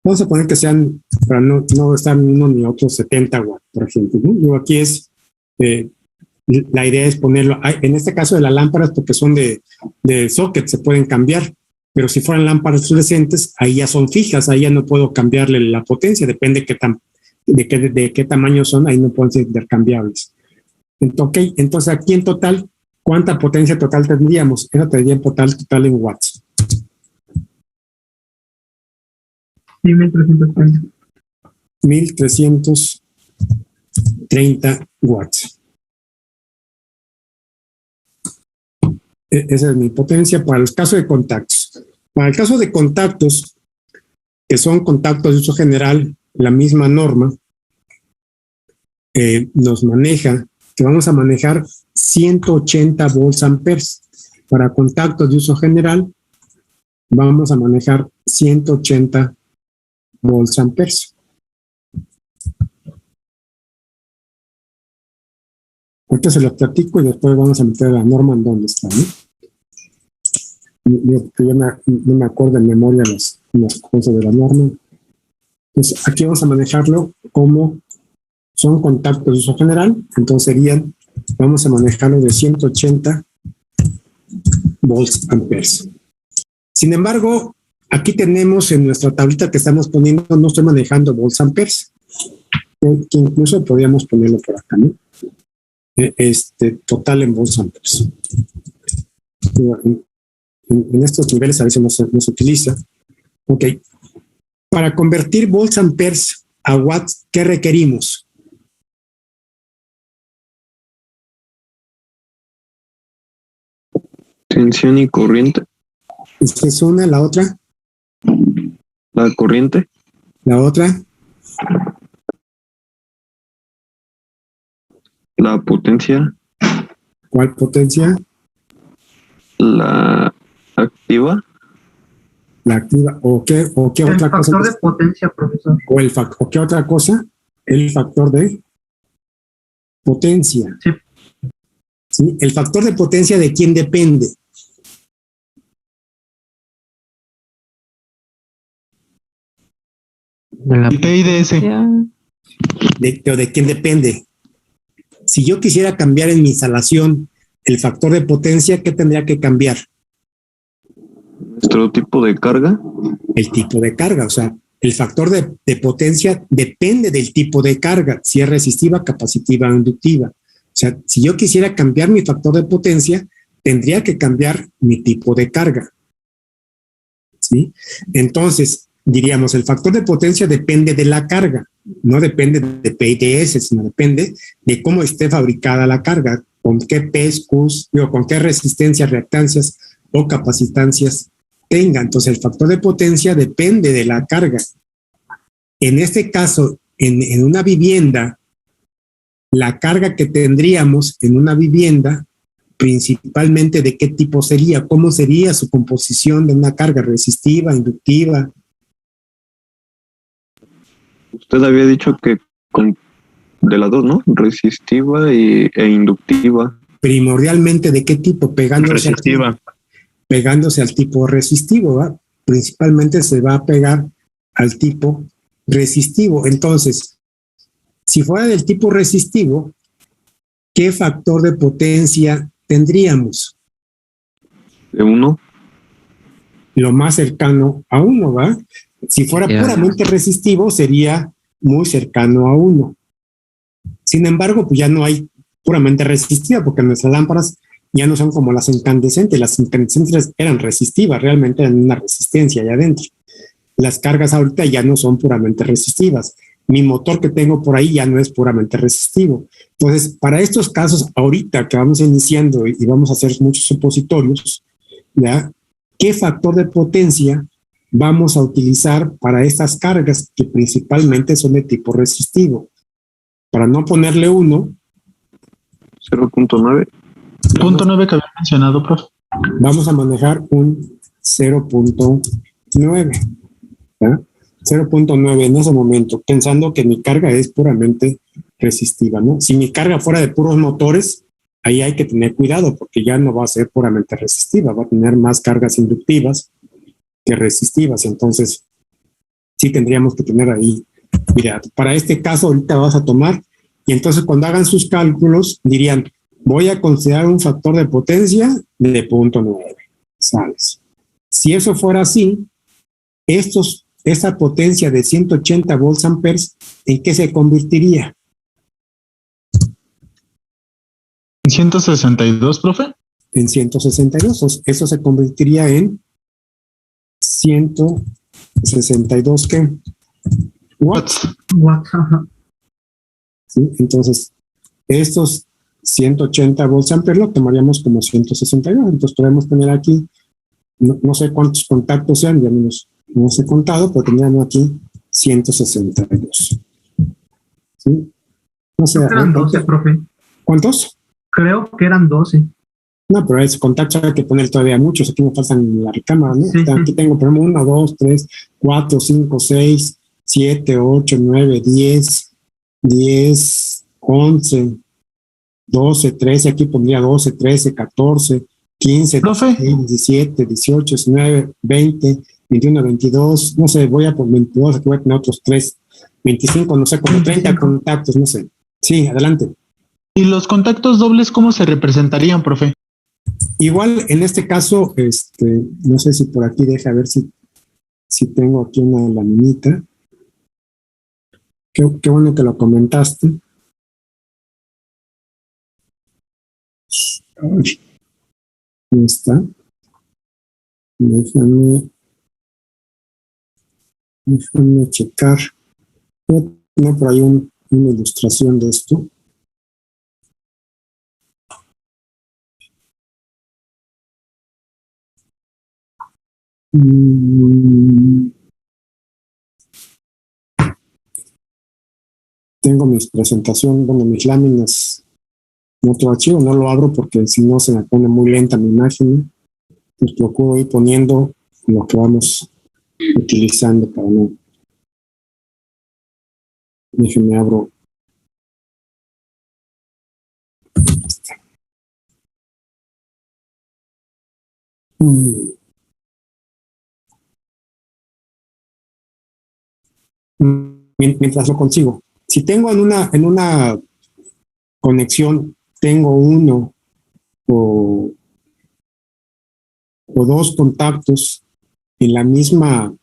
Vamos a poner que sean, para no estar ni uno ni otro, 70 watts, por ejemplo, ¿no? Digo, aquí es, la idea es ponerlo, en este caso de las lámparas, porque son de socket, se pueden cambiar, pero si fueran lámparas fluorescentes, ahí ya son fijas, ahí ya no puedo cambiarle la potencia, depende de qué tamaño son, ahí no pueden ser intercambiables. Entonces aquí en total, ¿cuánta potencia total tendríamos? Eso tendría en total en watts. Sí, 1330. 1330 watts. Esa es mi potencia para los casos de contactos. Para el caso de contactos, que son contactos de uso general, la misma norma nos maneja, que vamos a manejar 180 volts amperes. Para contactos de uso general, vamos a manejar 180 volts amperes. Ahorita se los platico y después vamos a meter la norma en donde está, ¿no? Yo no me acuerdo en memoria las cosas de la norma. Entonces, aquí vamos a manejarlo como son contactos de uso general. Entonces vamos a manejarlo de 180 volts amperes. Sin embargo, aquí tenemos en nuestra tablita que estamos poniendo, no estoy manejando volts amperes. que incluso podríamos ponerlo por acá, ¿no? Total en volts amperes. En estos niveles a veces no se utiliza. Ok. Para convertir volts amperes a watts, ¿qué requerimos? Tensión y corriente. Esta es una, la otra, La corriente, la otra, la potencia, ¿cuál potencia? la activa, La activa. ¿O qué El otra cosa? factor de potencia, profesor. ¿O qué otra cosa? El factor de potencia. Sí. ¿Sí? El factor de potencia, ¿de quién depende? De la El PIDS. ¿De quién depende? Si yo quisiera cambiar en mi instalación el factor de potencia, ¿qué tendría que cambiar? nuestro tipo de carga, El tipo de carga. O sea, el factor de potencia depende del tipo de carga, si es resistiva, capacitiva o inductiva. O sea, si yo quisiera cambiar mi factor de potencia, tendría que cambiar mi tipo de carga. ¿Sí? Entonces, diríamos, el factor de potencia depende de la carga, no depende de PIDS, sino depende de cómo esté fabricada la carga, con qué P's, Q's, con qué resistencias, reactancias o capacitancias tenga. Entonces, el factor de potencia depende de la carga. En este caso, en una vivienda, la carga que tendríamos en una vivienda, principalmente de qué tipo sería, cómo sería su composición de una carga resistiva, inductiva. usted había dicho que de las dos, ¿no? Resistiva e inductiva. Primordialmente, ¿de qué tipo? Resistiva. Pegándose al tipo resistivo, ¿va? Principalmente se va a pegar al tipo resistivo. Entonces, si fuera del tipo resistivo, ¿qué factor de potencia tendríamos? De 1, Lo más cercano a 1, ¿va? Si fuera puramente resistivo, sería muy cercano a 1. Sin embargo, pues ya no hay puramente resistiva, porque nuestras lámparas ya no son como las incandescentes. Las incandescentes eran resistivas, realmente eran una resistencia allá adentro. Las cargas ahorita ya no son puramente resistivas. Mi motor que tengo por ahí ya no es puramente resistivo. Entonces, para estos casos, ahorita que vamos iniciando y vamos a hacer muchos supositorios, ¿ya? ¿Qué factor de potencia vamos a utilizar para estas cargas que principalmente son de tipo resistivo? Para no ponerle 1, 0.9, Punto 9 que había mencionado, profe. vamos a manejar un 0.9. ¿ya? 0.9 en ese momento, pensando que mi carga es puramente resistiva, ¿no? Si mi carga fuera de puros motores, ahí hay que tener cuidado porque ya no va a ser puramente resistiva, va a tener más cargas inductivas que resistivas. Entonces, sí tendríamos que tener ahí cuidado. Para este caso, ahorita vas a tomar, y entonces cuando hagan sus cálculos, dirían, voy a considerar un factor de potencia de 0.9, ¿sabes? Si eso fuera así, esta potencia de 180 volts amperes, ¿en qué se convertiría? 162, profe. En 162. Eso se convertiría en 162 ¿qué? Watts. Watts, ajá. ¿Sí? Entonces, estos 180 volts amperes lo tomaríamos como 162. Entonces podemos tener aquí, no sé cuántos contactos sean, ya no los he contado, pero tendríamos aquí 162. ¿Sí? No sé. Creo que eran 12, profe. ¿Cuántos? Creo que eran 12. No, pero ese contacto hay que poner todavía muchos. Aquí me faltan la recámara, ¿no? Sí, Aquí tengo, por ejemplo, 1, 2, 3, 4, 5, 6, 7, 8, 9, 10, 11, 12, 13. Aquí pondría 12, 13, 14, 15, Profe. 16, 17, 18, 19, 20, 21, 22. No sé, voy a por 22. Aquí voy a tener otros 3, 25, no sé, como 30 contactos, no sé. Sí, adelante. ¿Y los contactos dobles cómo se representarían, profe? Igual en este caso, no sé si por aquí deja ver si tengo aquí una laminita. Qué bueno que lo comentaste. Ay, ahí está. Déjame checar. Voy a poner por ahí una ilustración de esto. Tengo mis presentaciones, bueno, mis láminas en otro archivo, no lo abro porque si no se me pone muy lenta mi imagen. Pues procuro ir poniendo lo que vamos utilizando para no. Déjenme abro. Mientras lo consigo. Si tengo en una conexión, tengo uno o dos contactos en la misma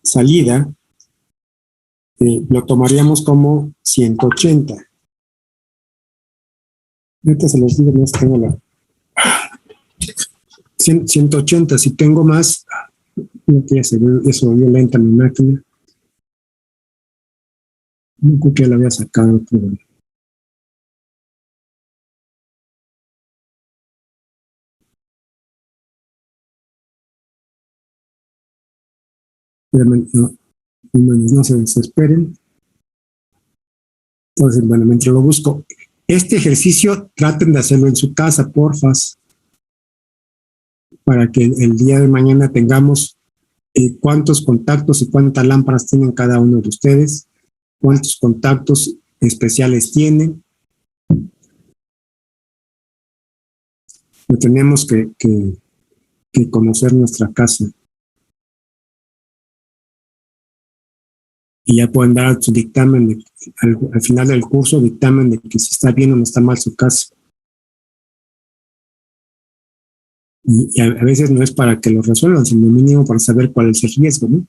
salida, lo tomaríamos como 180. Ahorita se los digo, no tengo la 180. Si tengo más, no quiere ser, eso volvió lenta mi máquina. No creo que la había sacado, pero no se desesperen. Entonces, bueno, mientras lo busco, este ejercicio traten de hacerlo en su casa, porfas, para que el día de mañana tengamos cuántos contactos y cuántas lámparas tienen cada uno de ustedes, cuántos contactos especiales tienen. Pero tenemos que conocer nuestra casa. Y ya pueden dar su dictamen, al final del curso, dictamen de que si está bien o no está mal su casa. Y a veces no es para que lo resuelvan, sino mínimo para saber cuál es el riesgo, ¿no?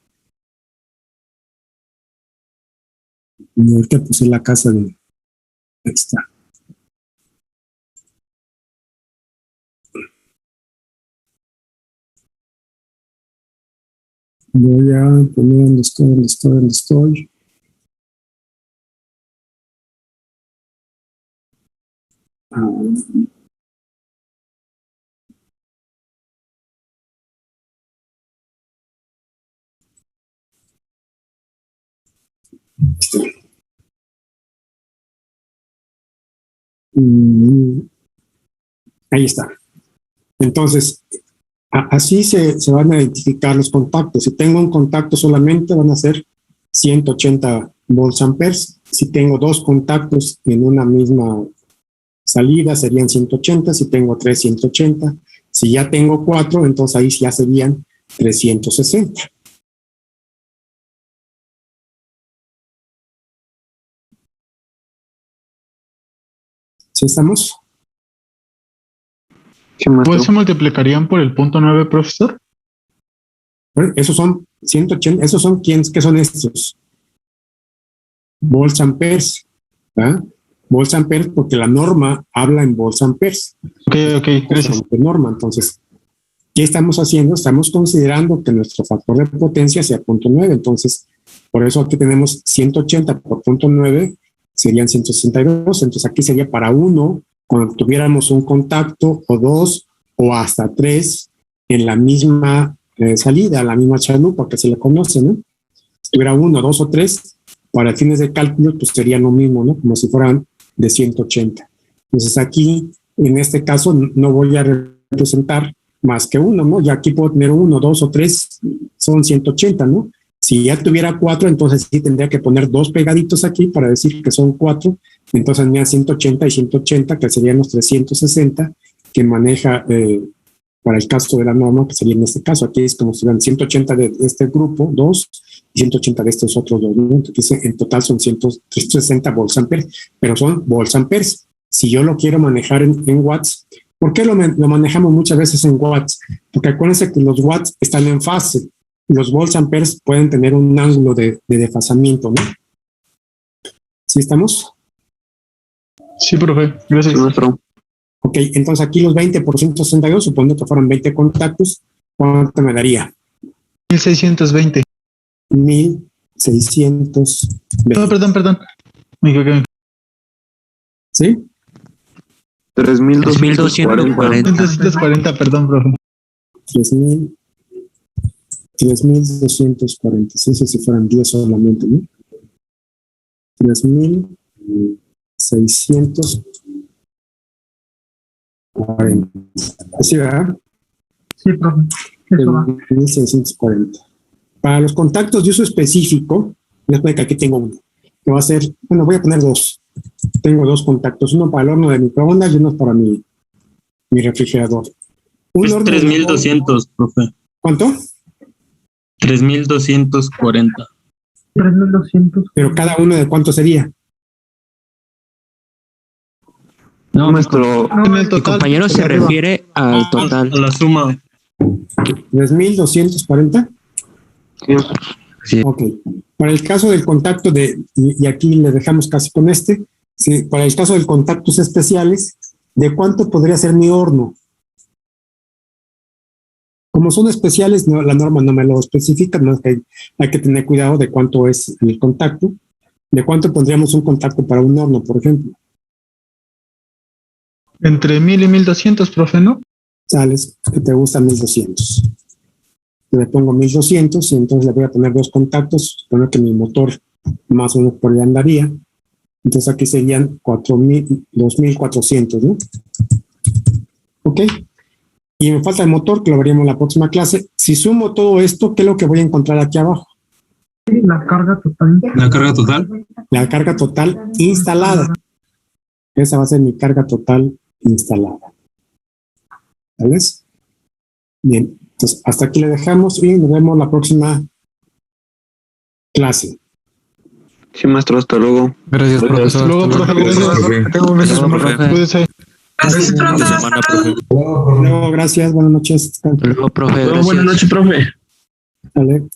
Y ahorita puse la casa de... Ahí está. Voy a poner donde estoy. Ahí está. Entonces, así se van a identificar los contactos. Si tengo un contacto solamente, van a ser 180 volts amperes. Si tengo dos contactos en una misma salida, serían 180. Si tengo 3, 180. Si ya tengo 4, entonces ahí ya serían 360. ¿Sí estamos? ¿Pues se multiplicarían por el punto 9, profesor? Bueno, esos son 180, esos son ¿qué son estos? Volts amperes, ¿verdad? Volts amperes porque la norma habla en volts amperes. Ok, gracias. Norma, entonces, ¿qué estamos haciendo? Estamos considerando que nuestro factor de potencia sea 0.9, entonces, por eso aquí tenemos 180 por 0.9, serían 162, entonces aquí sería para 1, cuando tuviéramos un contacto o 2 o hasta 3 en la misma salida, la misma chalupa que se le conoce, ¿no? Si tuviera 1, 2 o 3, para fines de cálculo, pues sería lo mismo, ¿no? Como si fueran de 180. Entonces aquí, en este caso, no voy a representar más que 1, ¿no? Ya aquí puedo tener 1, 2 o 3, son 180, ¿no? Si ya tuviera 4, entonces sí tendría que poner 2 pegaditos aquí para decir que son 4. Entonces me dan 180 y 180, que serían los 360, que maneja para el caso de la norma, que sería en este caso. Aquí es como si fueran 180 de este grupo, 2, y 180 de estos otros 2, ¿no? Entonces en total son 360 volts amperes, pero son volts amperes. Si yo lo quiero manejar en watts, ¿por qué lo manejamos muchas veces en watts? Porque acuérdense que los watts están en fase. los volts amperes pueden tener un ángulo de desfasamiento, ¿no? ¿Sí estamos? Sí, profe. Gracias. Sí, maestro. Ok, entonces aquí los 20 por 162, suponiendo que fueron 20 contactos, ¿cuánto me daría? 1620. 1620. No, perdón. Me equivoqué. ¿Sí? 3240. 240, perdón, profe. 3240. Sí, si fueran 10 solamente, ¿no? 3640. Así, ¿verdad? Sí, profe. Eso va. 1640. Para los contactos de uso específico, después que aquí tengo uno, que va a ser, bueno, voy a poner dos. Tengo dos contactos, uno para el horno de microondas y uno para mi refrigerador. Un Es horno de 3200, profe. ¿Cuánto? 3240. 3200. Pero cada uno de cuánto sería. No, Maestro, En el mi total. compañero se arriba. refiere al total. A la suma. 3240. Sí. Ok. Para el caso del contacto y aquí le dejamos casi con este, sí, para el caso de contactos especiales, ¿de cuánto podría ser mi horno? Como son especiales, la norma no me lo especifica, no es que hay que tener cuidado de cuánto es el contacto. ¿De cuánto pondríamos un contacto para un horno, por ejemplo? Entre 1000 y 1200, profe, ¿no? Sales, que te gusta 1200. Le pongo 1200 y entonces le voy a poner dos contactos, supongo que mi motor más o menos por ahí andaría. Entonces aquí serían 2400, ¿no? Ok. Y me falta el motor, que lo veríamos en la próxima clase. Si sumo todo esto, ¿qué es lo que voy a encontrar aquí abajo? La carga total. La carga total. La carga total instalada. Esa va a ser mi carga total instalada. ¿Sabes? Bien, entonces hasta aquí le dejamos y nos vemos la próxima clase. Sí, maestro, hasta luego. Gracias, profesor. Luego, profe, gracias. Tengo un beso, profe. Cuídese. Luego, gracias, buenas noches. Luego, profe, Buenas gracias. noches, profe. Vale.